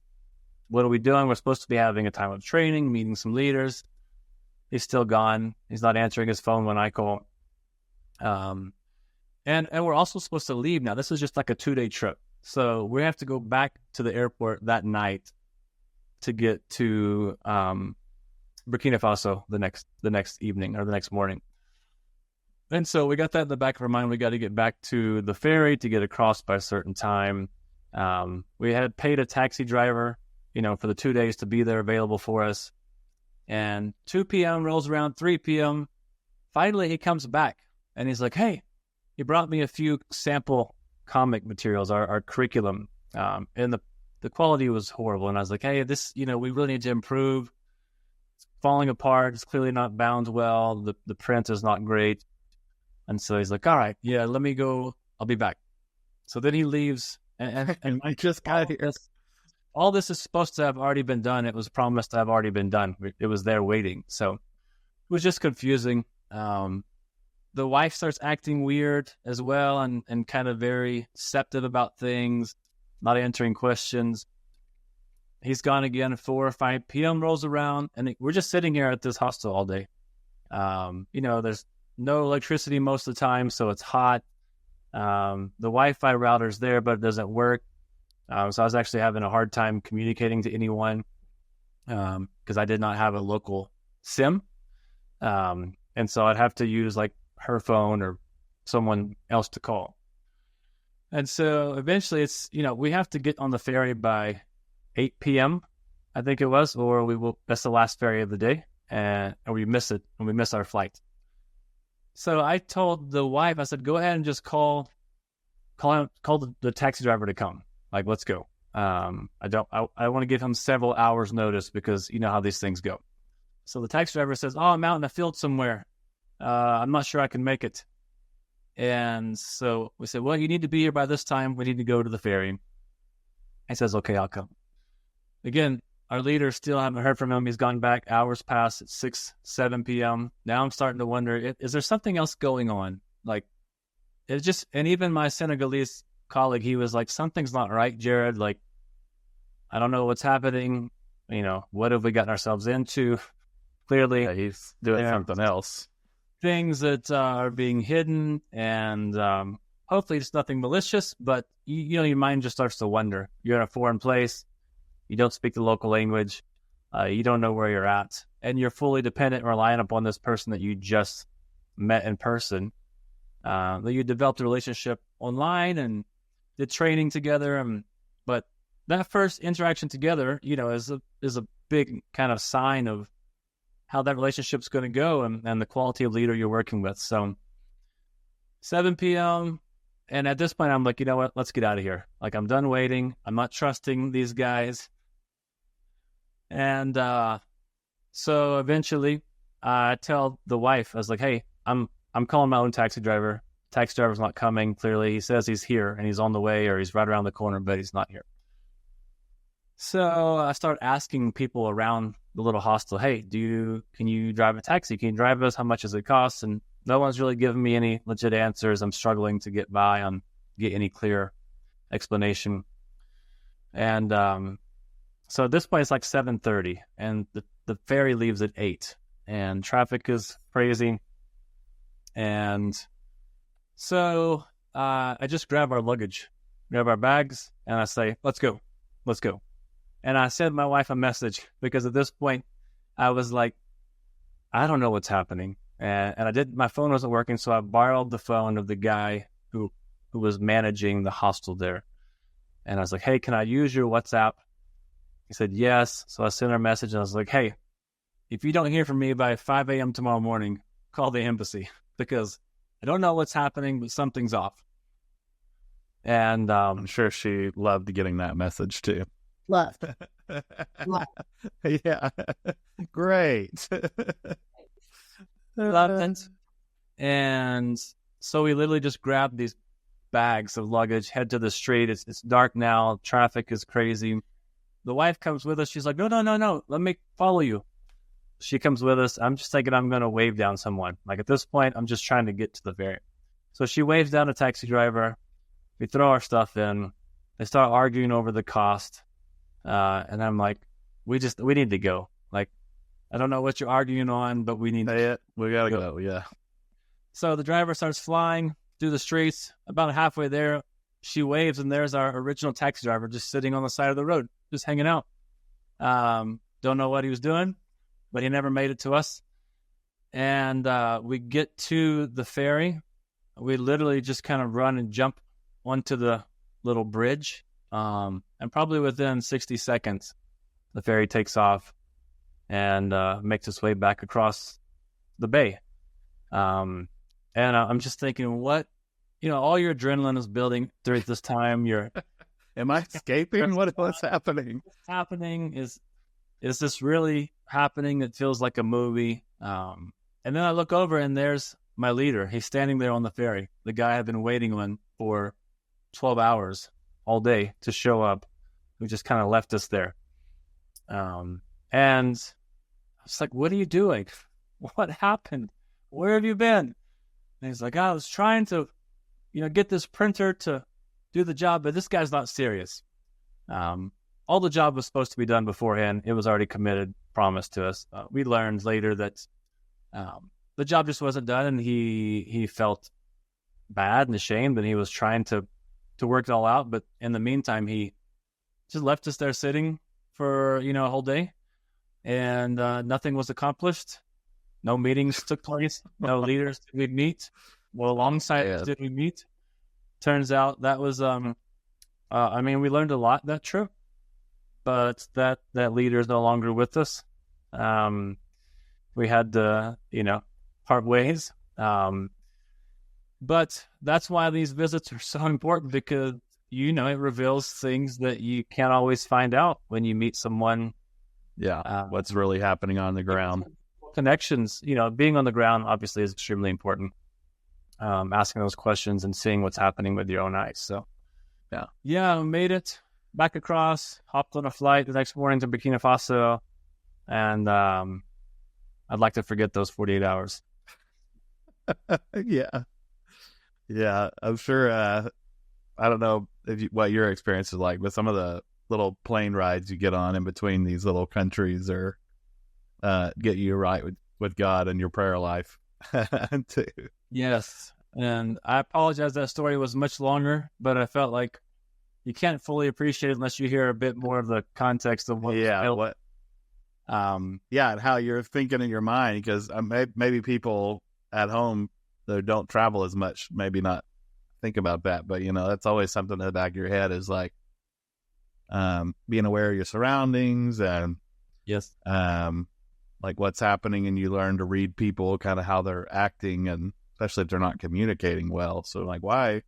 What are we doing? We're supposed to be having a time of training, meeting some leaders. He's still gone. He's not answering his phone when I call. And we're also supposed to leave now. This is just like a 2-day trip. So we have to go back to the airport that night to get to Burkina Faso the next evening or the next morning. And so we got that in the back of our mind. We got to get back to the ferry to get across by a certain time. We had paid a taxi driver, for the 2 days to be there available for us. And 2 p.m. rolls around, 3 p.m. Finally, he comes back and he's like, hey, he brought me a few sample comic materials, our curriculum. And the quality was horrible. And I was like, hey, this, we really need to improve. It's falling apart. It's clearly not bound well. The print is not great. And so he's like, all right, yeah, let me go. I'll be back. So then he leaves. And I just got here. All this is supposed to have already been done. It was promised to have already been done. It was there waiting. So it was just confusing. The wife starts acting weird as well and kind of very deceptive about things, not answering questions. He's gone again. 4 or 5 p.m. rolls around, and we're just sitting here at this hostel all day. There's no electricity most of the time, so it's hot. The Wi-Fi router's there, but it doesn't work. So I was actually having a hard time communicating to anyone because I did not have a local SIM. And so I'd have to use like her phone or someone else to call. And so eventually it's, we have to get on the ferry by 8 p.m., I think it was, or that's the last ferry of the day, and we miss it, and we miss our flight. So I told the wife, I said, go ahead and just call the taxi driver to come. Like, let's go. I want to give him several hours notice because you know how these things go. So the taxi driver says, oh, I'm out in the field somewhere. I'm not sure I can make it. And so we said, well, you need to be here by this time. We need to go to the ferry. He says, okay, I'll come. Again, our leader still haven't heard from him. He's gone back. Hours past. It's 6, 7 p.m. Now I'm starting to wonder, is there something else going on? Like, it's just, and even my Senegalese colleague, he was like, something's not right, Jarod. Like, I don't know what's happening. What have we gotten ourselves into? Clearly, He's doing something else. Things that are being hidden, and hopefully it's nothing malicious, but your mind just starts to wonder. You're in a foreign place. You don't speak the local language. You don't know where you're at. And you're fully dependent and reliant upon this person that you just met in person. That you developed a relationship online and did training together. But that first interaction together, is a big kind of sign of how that relationship's going to go and the quality of leader you're working with. So 7 p.m. And at this point, I'm like, you know what? Let's get out of here. Like, I'm done waiting. I'm not trusting these guys. And so eventually I tell the wife, I was like, hey, I'm calling my own taxi driver. Taxi driver's not coming. Clearly, he says he's here and he's on the way or he's right around the corner, but he's not here. So I start asking people around the little hostel, hey, can you drive a taxi? Can you drive us? How much does it cost? And no one's really giving me any legit answers. I'm struggling to get any clear explanation. And so at this point, it's like 7:30, and the ferry leaves at 8, and traffic is crazy. And so I just grab our luggage, grab our bags, and I say, let's go. And I sent my wife a message because at this point, I was like, I don't know what's happening. And my phone wasn't working, so I borrowed the phone of the guy who was managing the hostel there. And I was like, hey, can I use your WhatsApp? He said, yes. So I sent her a message, and I was like, hey, if you don't hear from me by 5 a.m. tomorrow morning, call the embassy because I don't know what's happening, but something's off. And I'm sure she loved getting that message too. Love. Yeah. Great. Loved it. And so we literally just grabbed these bags of luggage, head to the street. It's dark now. Traffic is crazy. The wife comes with us. She's like, no. Let me follow you. She comes with us. I'm just thinking I'm going to wave down someone. Like at this point, I'm just trying to get to the ferry. So she waves down a taxi driver. We throw our stuff in. They start arguing over the cost. And I'm like, we need to go. Like, I don't know what you're arguing on, but we need to We gotta go. Yeah. So the driver starts flying through the streets. About halfway there, she waves, and there's our original taxi driver just sitting on the side of the road, just hanging out. Don't know what he was doing, but he never made it to us. And we get to the ferry. We literally just kind of run and jump onto the little bridge. And probably within 60 seconds, the ferry takes off and makes its way back across the bay. And I'm just thinking, all your adrenaline is building through this time. Am I escaping? What's happening? What's happening? Is this really happening? It feels like a movie. And then I look over, and there's my leader. He's standing there on the ferry. The guy I've been waiting on for 12 hours all day to show up, who just kind of left us there. And I was like, what are you doing? What happened? Where have you been? And he's like, I was trying to, get this printer to do the job, but this guy's not serious. All the job was supposed to be done beforehand. It was already committed, promised to us. We learned later that the job just wasn't done, and he felt bad and ashamed, and he was trying to work it all out. But in the meantime, he just left us there sitting for, a whole day, and nothing was accomplished. No meetings took place. No leaders did we meet. Well, alongside did we meet. Turns out that was, we learned a lot that trip, but that leader is no longer with us. We had to, part ways. But that's why these visits are so important, because, it reveals things that you can't always find out when you meet someone. Yeah. What's really happening on the ground. Connections, being on the ground obviously is extremely important. Asking those questions and seeing what's happening with your own eyes. So, I made it back across, hopped on a flight the next morning to Burkina Faso, and I'd like to forget those 48 hours. Yeah, I'm sure. I don't know what your experience is like, but some of the little plane rides you get on in between these little countries are get you right with God and your prayer life too. Yes, and I apologize that story was much longer, but I felt like you can't fully appreciate it unless you hear a bit more of the context of what. And how you're thinking in your mind, because maybe people at home that don't travel as much maybe not think about that, but that's always something in the back of your head is like being aware of your surroundings and like what's happening, and you learn to read people, kind of how they're acting, and especially if they're not communicating well. So like, why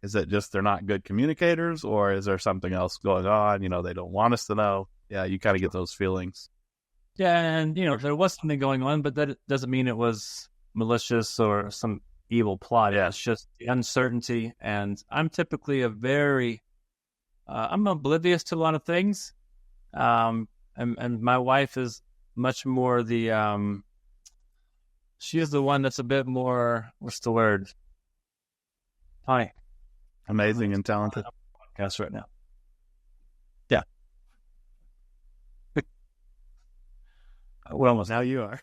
is it just they're not good communicators, or is there something else going on? They don't want us to know. Yeah, you kind of get those feelings. Yeah, and there was something going on, but that doesn't mean it was malicious or some evil plot. Yeah, it's just the uncertainty, and I'm typically I'm oblivious to a lot of things. And my wife is much more she is the one that's a bit more, what's the word? Hi. Amazing and talented. Podcast right now. Yeah. We're almost. Now you are.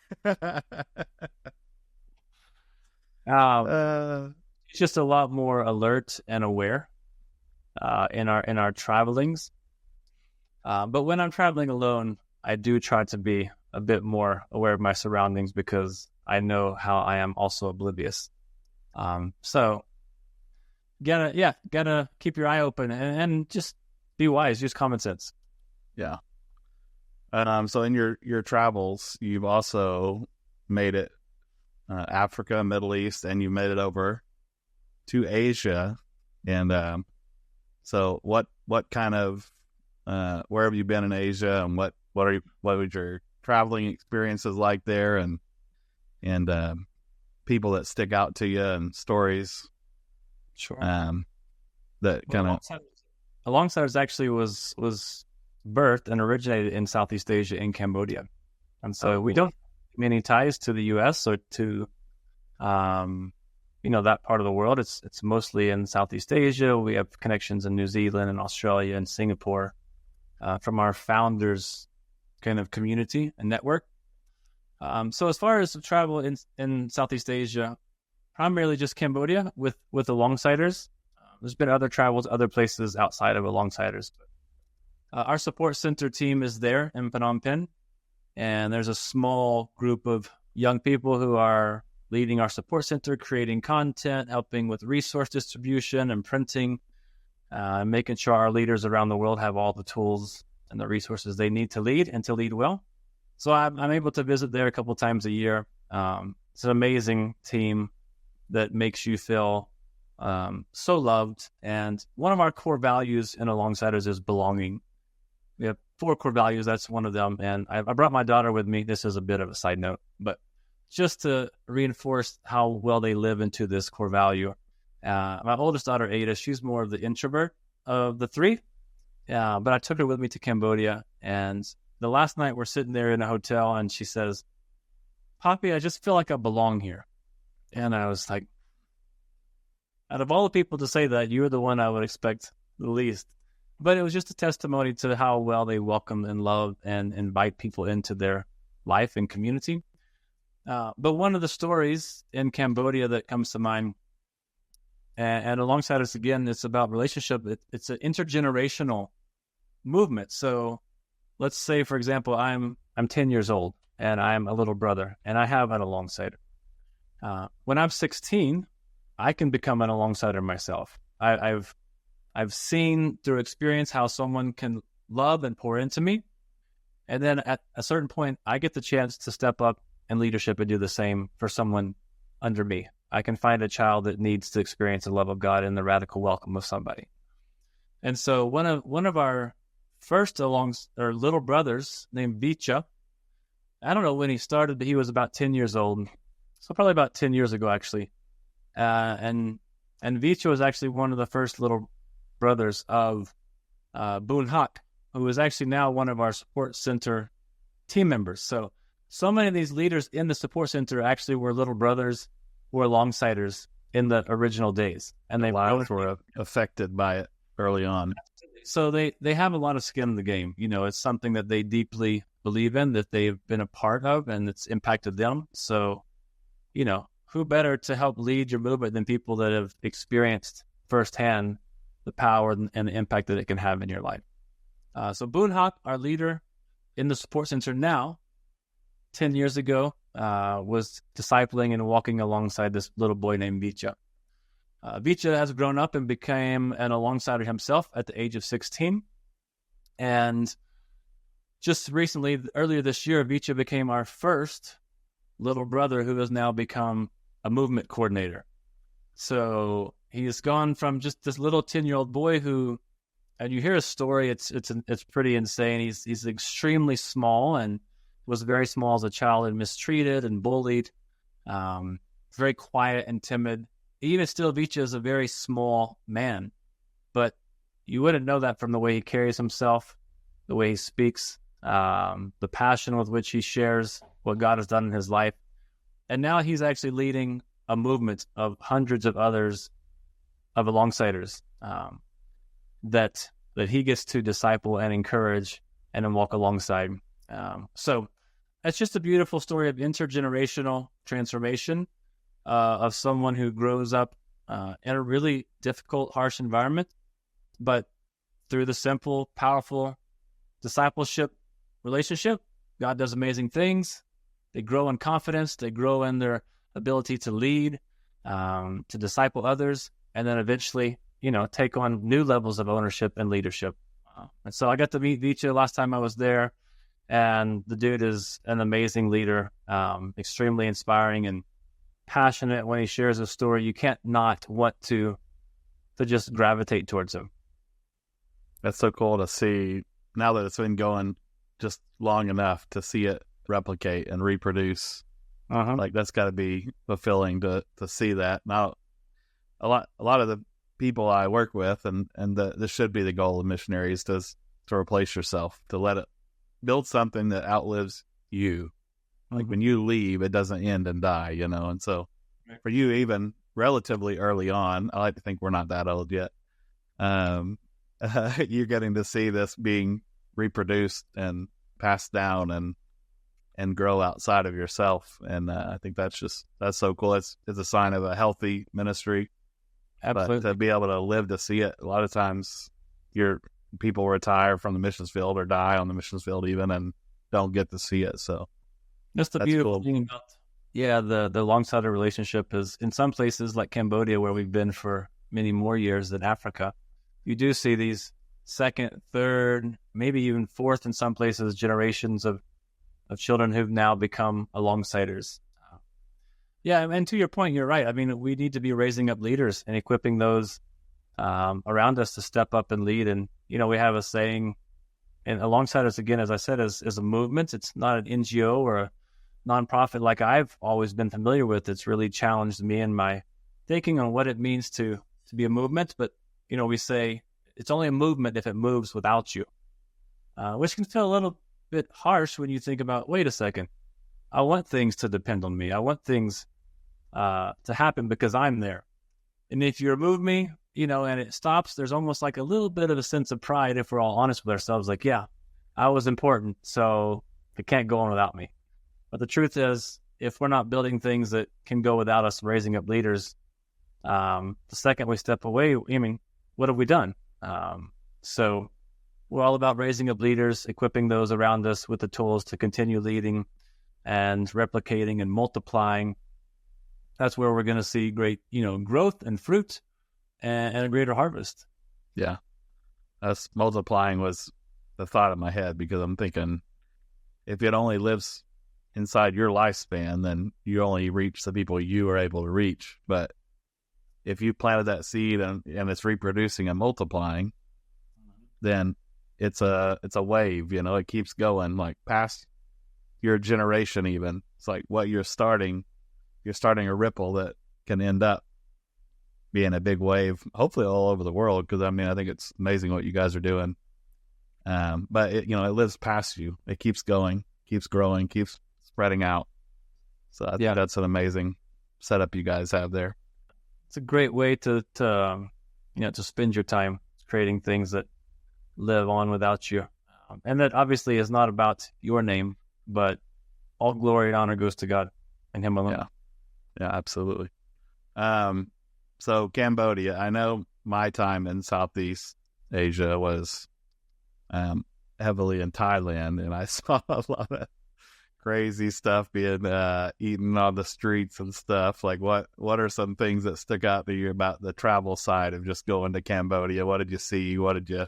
She's just a lot more alert and aware in our travelings. But when I'm traveling alone, I do try to be a bit more aware of my surroundings, because I know how I am also oblivious. So gotta keep your eye open and just be wise. Use common sense. Yeah. So in your travels, you've also made it Africa, Middle East, and you made it over to Asia. And so what kind of where have you been in Asia, and what was your traveling experiences like there, and people that stick out to you and stories? Sure. That kind of Alongside actually was birthed and originated in Southeast Asia, in Cambodia, and so we don't have many ties to the U.S. or to that part of the world. It's mostly in Southeast Asia. We have connections in New Zealand and Australia and Singapore from our founders' kind of community and network. So as far as travel in Southeast Asia, primarily just Cambodia with alongsiders. There's been other travels, other places outside of alongsiders. Our support center team is there in Phnom Penh, and there's a small group of young people who are leading our support center, creating content, helping with resource distribution and printing, making sure our leaders around the world have all the tools and the resources they need to lead and to lead well. So I'm able to visit there a couple times a year. It's an amazing team that makes you feel so loved. And one of our core values in Alongsiders is belonging. We have 4 core values. That's one of them. And I brought my daughter with me. This is a bit of a side note, but just to reinforce how well they live into this core value. My oldest daughter, Ada, she's more of the introvert of the 3. But I took her with me to Cambodia, and the last night we're sitting there in a hotel, and she says, "Poppy, I just feel like I belong here." And I was like, out of all the people to say that, you're the one I would expect the least. But it was just a testimony to how well they welcome and love and invite people into their life and community. But one of the stories in Cambodia that comes to mind, and alongside us again, it's about relationship. It's an intergenerational movement. So let's say, for example, I'm 10 years old and I'm a little brother and I have an alongsider. When I'm 16, I can become an alongsider myself. I've seen through experience how someone can love and pour into me. And then at a certain point, I get the chance to step up in leadership and do the same for someone under me. I can find a child that needs to experience the love of God and the radical welcome of somebody. And so one of our first little brothers named Vicha, I don't know when he started, but he was about 10 years old. So probably about 10 years ago, actually. And Vicha was actually one of the first little brothers of Boon Hak, who is actually now one of our support center team members. So many of these leaders in the support center actually were little brothers or alongsiders in the original days. And they were affected by it early on. So they have a lot of skin in the game. It's something that they deeply believe in, that they've been a part of, and it's impacted them. So, who better to help lead your movement than people that have experienced firsthand the power and the impact that it can have in your life. So Boon Hak, our leader in the support center now, 10 years ago, was discipling and walking alongside this little boy named Vicha. Vicha has grown up and became an alongsider himself at the age of 16. And just recently, earlier this year, Vicha became our first little brother who has now become a movement coordinator. So he has gone from just this little 10-year-old boy who, and you hear his story, it's pretty insane. He's extremely small and was very small as a child and mistreated and bullied, very quiet and timid. Even still, Vicha is a very small man, but you wouldn't know that from the way he carries himself, the way he speaks, the passion with which he shares what God has done in his life. And now he's actually leading a movement of hundreds of others, of alongsiders, that he gets to disciple and encourage and then walk alongside. So it's just a beautiful story of intergenerational transformation, of someone who grows up in a really difficult, harsh environment, but through the simple, powerful discipleship relationship, God does amazing things. They grow in confidence. They grow in their ability to lead, to disciple others, and then eventually, take on new levels of ownership and leadership. And so I got to meet Vicha last time I was there, and the dude is an amazing leader, extremely inspiring and passionate when he shares his story. You can't not want to just gravitate towards him. That's so cool to see now that it's been going just long enough to see it replicate and reproduce. Like that's got to be fulfilling to see that. Now, a lot of the people I work with, and this should be the goal of missionaries, to replace yourself, to let it build something that outlives you. Like when you leave, it doesn't end and die, and so for you, even relatively early on. I like to think we're not that old yet. You're getting to see this being reproduced and passed down and grow outside of yourself. And I think that's so cool. It's a sign of a healthy ministry. Absolutely. But to be able to live to see it, a lot of times people retire from the missions field or die on the missions field even and don't get to see it. So that's the beautiful thing about the long-sided relationship is in some places like Cambodia, where we've been for many more years than Africa, you do see these second, third, maybe even fourth in some places generations of children who've now become alongsiders. Yeah, and to your point, you're right. I mean, we need to be raising up leaders and equipping those around us to step up and lead. And, we have a saying, and alongsiders, again, as I said, is a movement. It's not an NGO or a nonprofit like I've always been familiar with. It's really challenged me in my thinking on what it means to be a movement. But, we say it's only a movement if it moves without you, which can feel a little bit harsh when you think about, wait a second, I want things to depend on me. I want things to happen because I'm there. And if you remove me, and it stops, there's almost like a little bit of a sense of pride if we're all honest with ourselves. Like, yeah, I was important, so it can't go on without me. But the truth is, if we're not building things that can go without us raising up leaders, the second we step away, what have we done? So we're all about raising up leaders, equipping those around us with the tools to continue leading and replicating and multiplying. That's where we're going to see great, growth and fruit and a greater harvest. Yeah. Us multiplying was the thought in my head, because I'm thinking if it only lives inside your lifespan, then you only reach the people you are able to reach. But if you planted that seed and it's reproducing and multiplying, then it's a wave, it keeps going like past your generation. Even it's like what you're starting a ripple that can end up being a big wave, hopefully all over the world. Because I think it's amazing what you guys are doing. But it lives past you. It keeps going, keeps growing, keeps spreading out. So I think that's an amazing setup you guys have there. It's a great way to spend your time creating things that live on without you. And that obviously is not about your name, but all glory and honor goes to God and Him alone. Yeah, absolutely. So Cambodia, I know my time in Southeast Asia was heavily in Thailand, and I saw a lot of crazy stuff being eaten on the streets and stuff. Like what are some things that stuck out to you about the travel side of just going to Cambodia? What did you see? Did you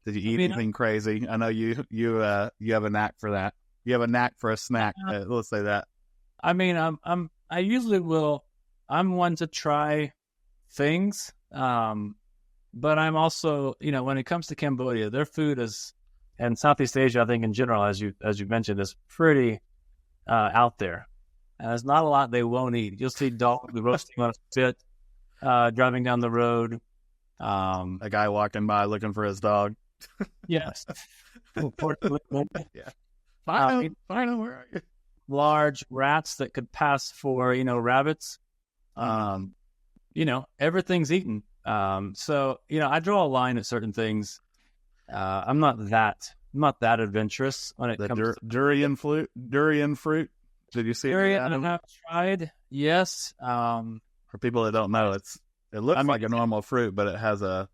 eat anything crazy? I know you have a knack for that. You have a knack for a snack. Let's say that. I usually will. I'm one to try things, but I'm also, when it comes to Cambodia, their food and Southeast Asia, I think in general, as you mentioned, is pretty out there. And there's not a lot they won't eat. You'll see dogs roasting on a spit, driving down the road. A guy walking by looking for his dog. Yes. Yeah. Find him, where are you? Large rats that could pass for, rabbits. Everything's eaten. So, I draw a line at certain things. I'm not that adventurous when it comes to durian fruit. Did you see durian? I have tried. Yes. For people that don't know, it looks like a normal fruit, but it has a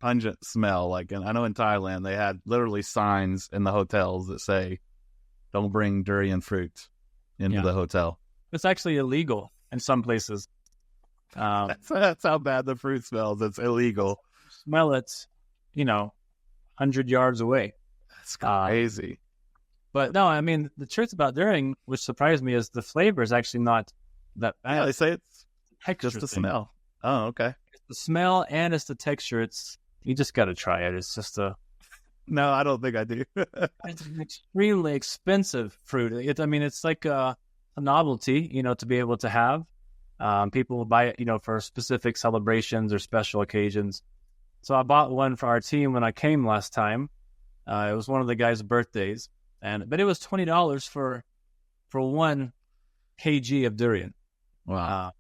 pungent smell. Like, I know in Thailand they had literally signs in the hotels that say, "Don't bring durian fruit into the hotel." It's actually illegal in some places. That's how bad the fruit smells. It's illegal. Smell it, 100 yards away. That's crazy. But no, the truth about durian, which surprised me, is the flavor is actually not that bad. Yeah, they say it's just the smell. Oh, okay. It's the smell and it's the texture. You just got to try it. It's just No, I don't think I do. It's an extremely expensive fruit. It's like a novelty, to be able to have. People will buy it, for specific celebrations or special occasions. So I bought one for our team when I came last time. It was one of the guys' birthdays, but it was $20 for 1 kg of durian. Wow.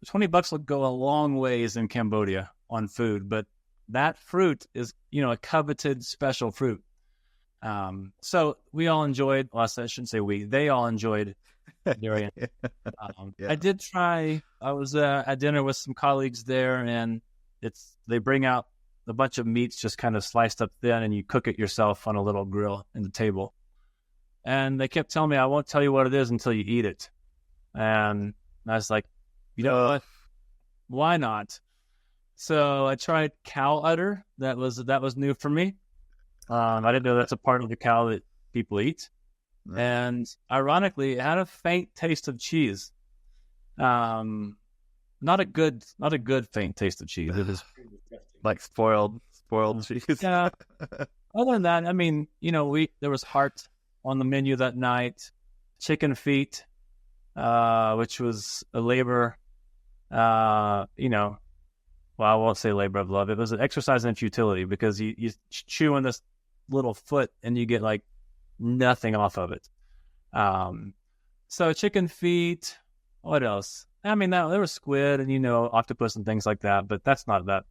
$20 will go a long ways in Cambodia on food, but that fruit is, a coveted special fruit. So we all enjoyed, well, I shouldn't say we, they all enjoyed durian. Yeah. I was at dinner with some colleagues there, and they bring out a bunch of meats just kind of sliced up thin, and you cook it yourself on a little grill in the table. And they kept telling me, I won't tell you what it is until you eat it. And I was like, you know what? Why not? So I tried cow udder. That was new for me. I didn't know that's a part of the cow that people eat. No. And ironically, it had a faint taste of cheese. Not a good faint taste of cheese. It was like spoiled cheese. Yeah. Other than that, I mean, there was heart on the menu that night, chicken feet, which was a labor, well, I won't say labor of love. It was an exercise in futility because you chew on this little foot and you get like nothing off of it. So chicken feet, what else? I mean, there was squid and, octopus and things like that, but that's not that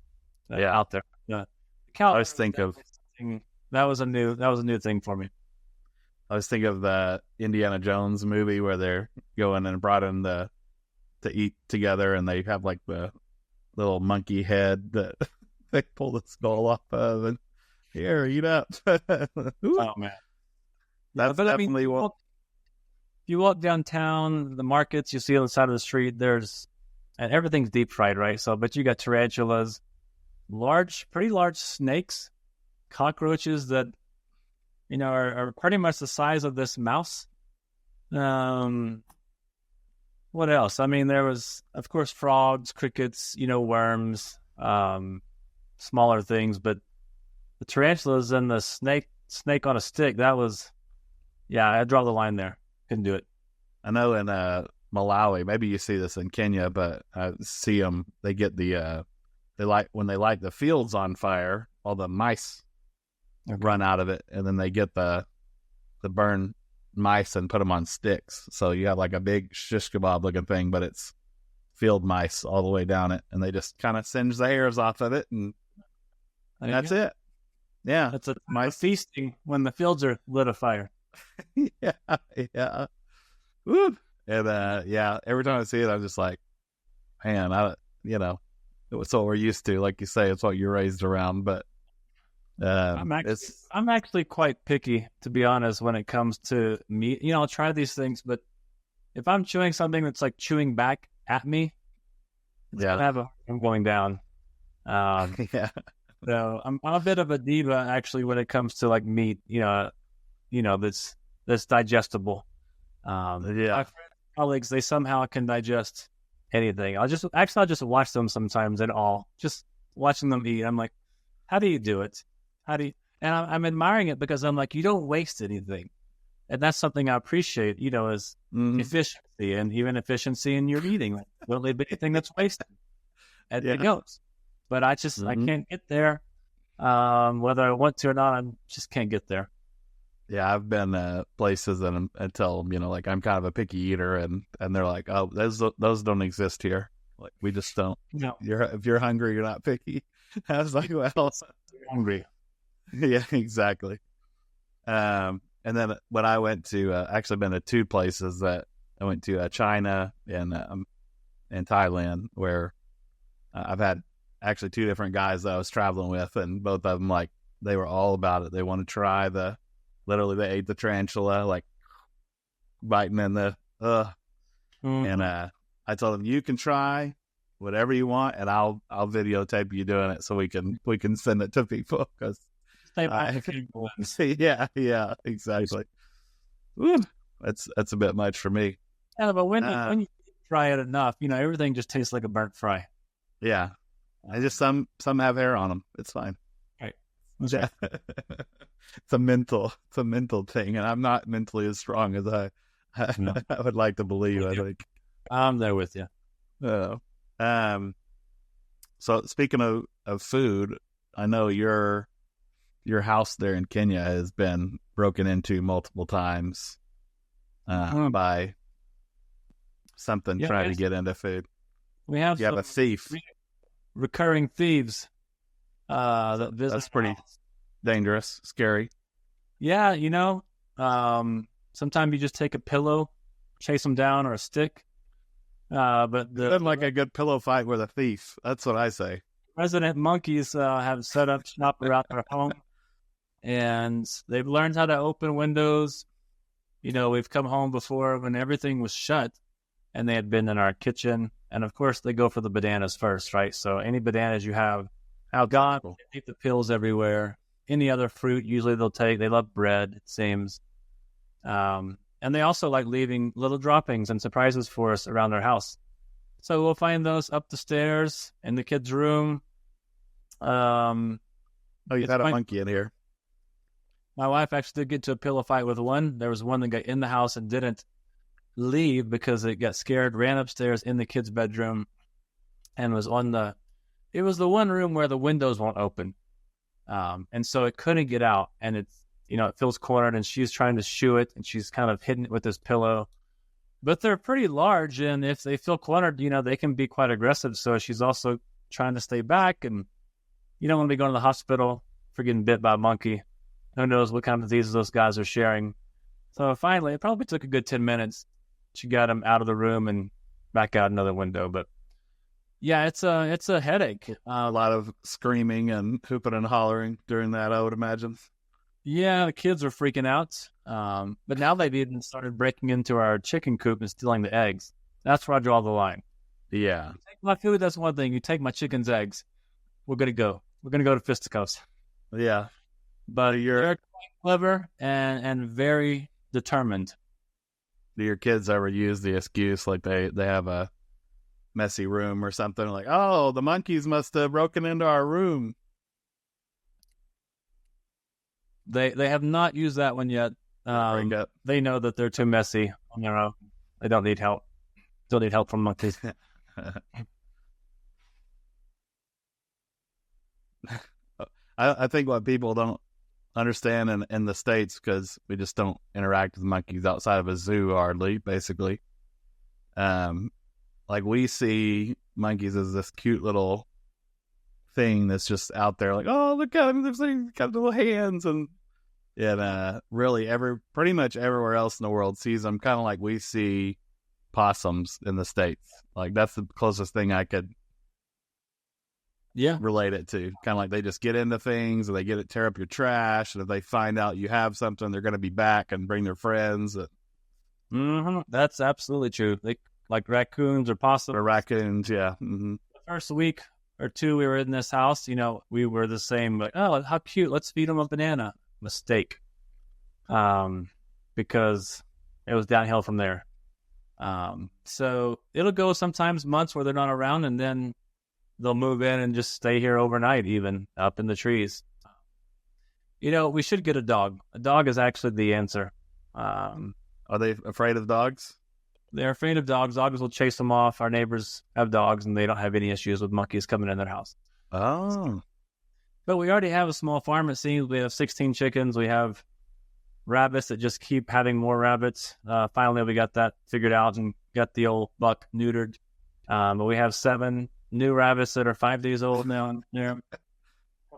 out there. Yeah. I always think of that was a new thing for me. I was thinking of the Indiana Jones movie where they're going and brought in to eat together, and they have like the little monkey head that they pull the skull off of, and here, eat up. Oh man, that's definitely what. If you walk downtown, the markets you see on the side of the street, and everything's deep fried, right? So, but you got tarantulas, pretty large snakes, cockroaches that are pretty much the size of this mouse. What else? I mean, there was, of course, frogs, crickets, worms, smaller things, but the tarantulas and the snake on a stick, that was, I draw the line there. Couldn't do it. I know in Malawi, maybe you see this in Kenya, but I see them, they get when they light the fields on fire, all the mice run out of it, and then they get the burned mice and put them on sticks. So you have like a big shish kebab looking thing, but it's field mice all the way down it, and they just kind of singe the hairs off of it, and that's it. Yeah, it's a feasting when the fields are lit afire. yeah. Woo. And every time I see it, I'm just like, man, it's what we're used to. Like you say, it's what you're raised around, but. I'm actually quite picky, to be honest, when it comes to meat. I'll try these things, but if I'm chewing something that's like chewing back at me, I'm going down. So I'm a bit of a diva actually when it comes to like meat. That's digestible. My friends, colleagues, they somehow can digest anything. I'll just watch them sometimes and just watching them eat. I'm like, how do you do it? And I'm admiring it because I'm like, you don't waste anything. And that's something I appreciate, is efficiency, and even efficiency in your eating. Like, don't leave anything that's wasted. And it goes. But I can't get there. Whether I want to or not, I just can't get there. Yeah, I've been places and tell them, like I'm kind of a picky eater, and they're like, oh, those don't exist here. Like we just don't. No. If you're hungry, you're not picky. I was like, well, you're hungry. Yeah, exactly. And then when I went to, actually been to two places that I went to, China and Thailand, where I've had actually two different guys that I was traveling with, and both of them, like, they were all about it. They want to try literally they ate the tarantula, like biting in the, and I told them, you can try whatever you want, and I'll videotape you doing it so we can send it to people, because yeah, exactly. Woo, that's a bit much for me. Yeah, but when you fry it enough, everything just tastes like a burnt fry. Yeah, I just some have hair on them. It's fine. Right. Yeah. It's a mental thing, and I'm not mentally as strong as I would like to believe. I think I'm there with you. So speaking of food, I know your house there in Kenya has been broken into multiple times by something trying to get into food. We have You have a thief. recurring thieves that visit. That's pretty dangerous, scary. Yeah, sometimes you just take a pillow, chase them down, or a stick. But Nothing like a good pillow fight with a thief. That's what I say. resident monkeys have set up shop around their home, and they've learned how to open windows. We've come home before when everything was shut, and they had been in our kitchen. And of course, they go for the bananas first, right? So any bananas you have out gone, they leave the pills everywhere. Any other fruit, usually they'll take. They love bread, it seems. And they also like leaving little droppings and surprises for us around their house. So we'll find those up the stairs in the kids' room. Oh, you've had a monkey in here. My wife actually did get to a pillow fight with one. There was one that got in the house and didn't leave because it got scared, ran upstairs in the kids' bedroom, and was it was the one room where the windows won't open. And so it couldn't get out, and it feels cornered, and she's trying to shoo it, and she's kind of hitting it with this pillow. But they're pretty large, and if they feel cornered, they can be quite aggressive. So she's also trying to stay back, and you don't want to be going to the hospital for getting bit by a monkey. Who knows what kind of diseases those guys are sharing. So finally, it probably took a good 10 minutes. She got him out of the room and back out another window. But yeah, it's a headache. A lot of screaming and hooping and hollering during that, I would imagine. Yeah, the kids are freaking out. But now they've even started breaking into our chicken coop and stealing the eggs. That's where I draw the line. Yeah. You take my food, that's one thing. You take my chicken's eggs, we're going to go. We're going to go to fisticuffs. Yeah. But you're quite clever and very determined. Do your kids ever use the excuse like they have a messy room or something? Like, oh, the monkeys must have broken into our room. They have not used that one yet. They know that they're too messy on their own. They don't need help. Don't need help from monkeys. I think what people don't understand in the States, because we just don't interact with monkeys outside of a zoo hardly, basically. Like we see monkeys as this cute little thing that's just out there, like, oh, look at them, they've got little hands, and really pretty much everywhere else in the world sees them kind of like we see possums in the States. Like that's the closest thing I could relate it to. Kind of like they just get into things, or they tear up your trash, and if they find out you have something, they're going to be back and bring their friends. Mm-hmm. That's absolutely true. They like raccoons or possums. Or raccoons, yeah. Mm-hmm. The first week or two we were in this house, we were the same, like, oh, how cute, let's feed them a banana. Mistake. Because it was downhill from there. So it'll go sometimes months where they're not around, and then they'll move in and just stay here overnight, even up in the trees. We should get a dog. A dog is actually the answer. Are they afraid of dogs? They're afraid of dogs. Dogs will chase them off. Our neighbors have dogs, and they don't have any issues with monkeys coming in their house. Oh. But we already have a small farm, it seems. We have 16 chickens. We have rabbits that just keep having more rabbits. Finally, we got that figured out and got the old buck neutered. But we have 7 new rabbits that are 5 days old now.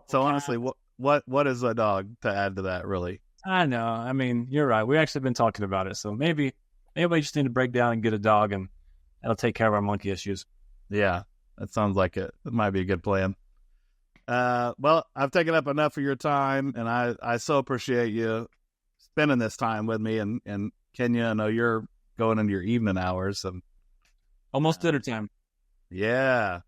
So honestly, what is a dog to add to that, really? I know. I mean, you're right. We've actually been talking about it. So maybe we just need to break down and get a dog, and that'll take care of our monkey issues. Yeah, that sounds like it. It might be a good plan. Well, I've taken up enough of your time, and I so appreciate you spending this time with me. And Kenya, I know you're going into your evening hours. And almost dinner time. Yeah.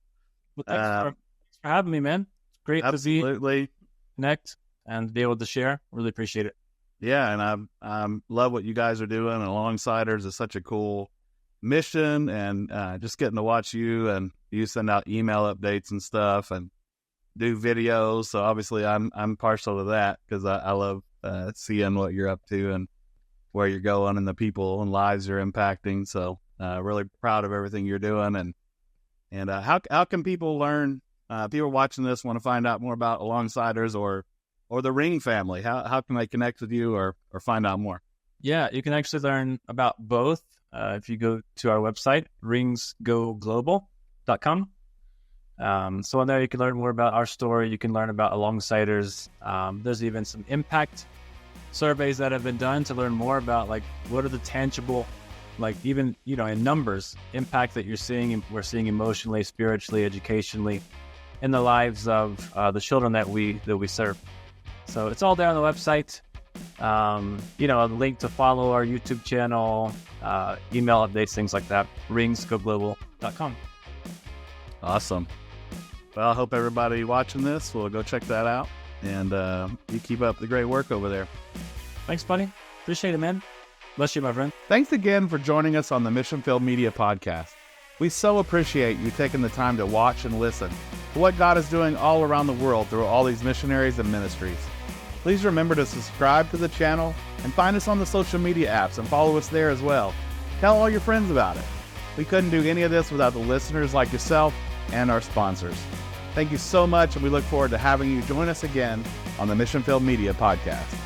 Well, thanks for having me, man. It's great to be connect and be able to share. Really appreciate it. Yeah, and I love what you guys are doing. And Alongsiders is such a cool mission, and just getting to watch you, and you send out email updates and stuff, and do videos. So obviously I'm partial to that, because I love seeing what you're up to and where you're going and the people and lives you're impacting. So really proud of everything you're doing. And how can people learn? People watching this want to find out more about Alongsiders or the Ring family. How can they connect with you or find out more? Yeah, you can actually learn about both if you go to our website, Rings Go Global. booklet's.com. So in there, you can learn more about our story. You can learn about Alongsiders. There's even some impact surveys that have been done to learn more about like what are the tangible, like even, in numbers, impact that we're seeing emotionally, spiritually, educationally in the lives of the children that we serve. So it's all there on the website. A link to follow our YouTube channel, email updates, things like that. ringsgoglobal.com. Awesome. Well, I hope everybody watching this will go check that out, and you keep up the great work over there. Thanks, buddy. Appreciate it, man. Bless you, my friend. Thanks again for joining us on the Mission Field Media Podcast. We so appreciate you taking the time to watch and listen to what God is doing all around the world through all these missionaries and ministries. Please remember to subscribe to the channel and find us on the social media apps and follow us there as well. Tell all your friends about it. We couldn't do any of this without the listeners like yourself and our sponsors. Thank you so much, and we look forward to having you join us again on the Mission Field Media Podcast.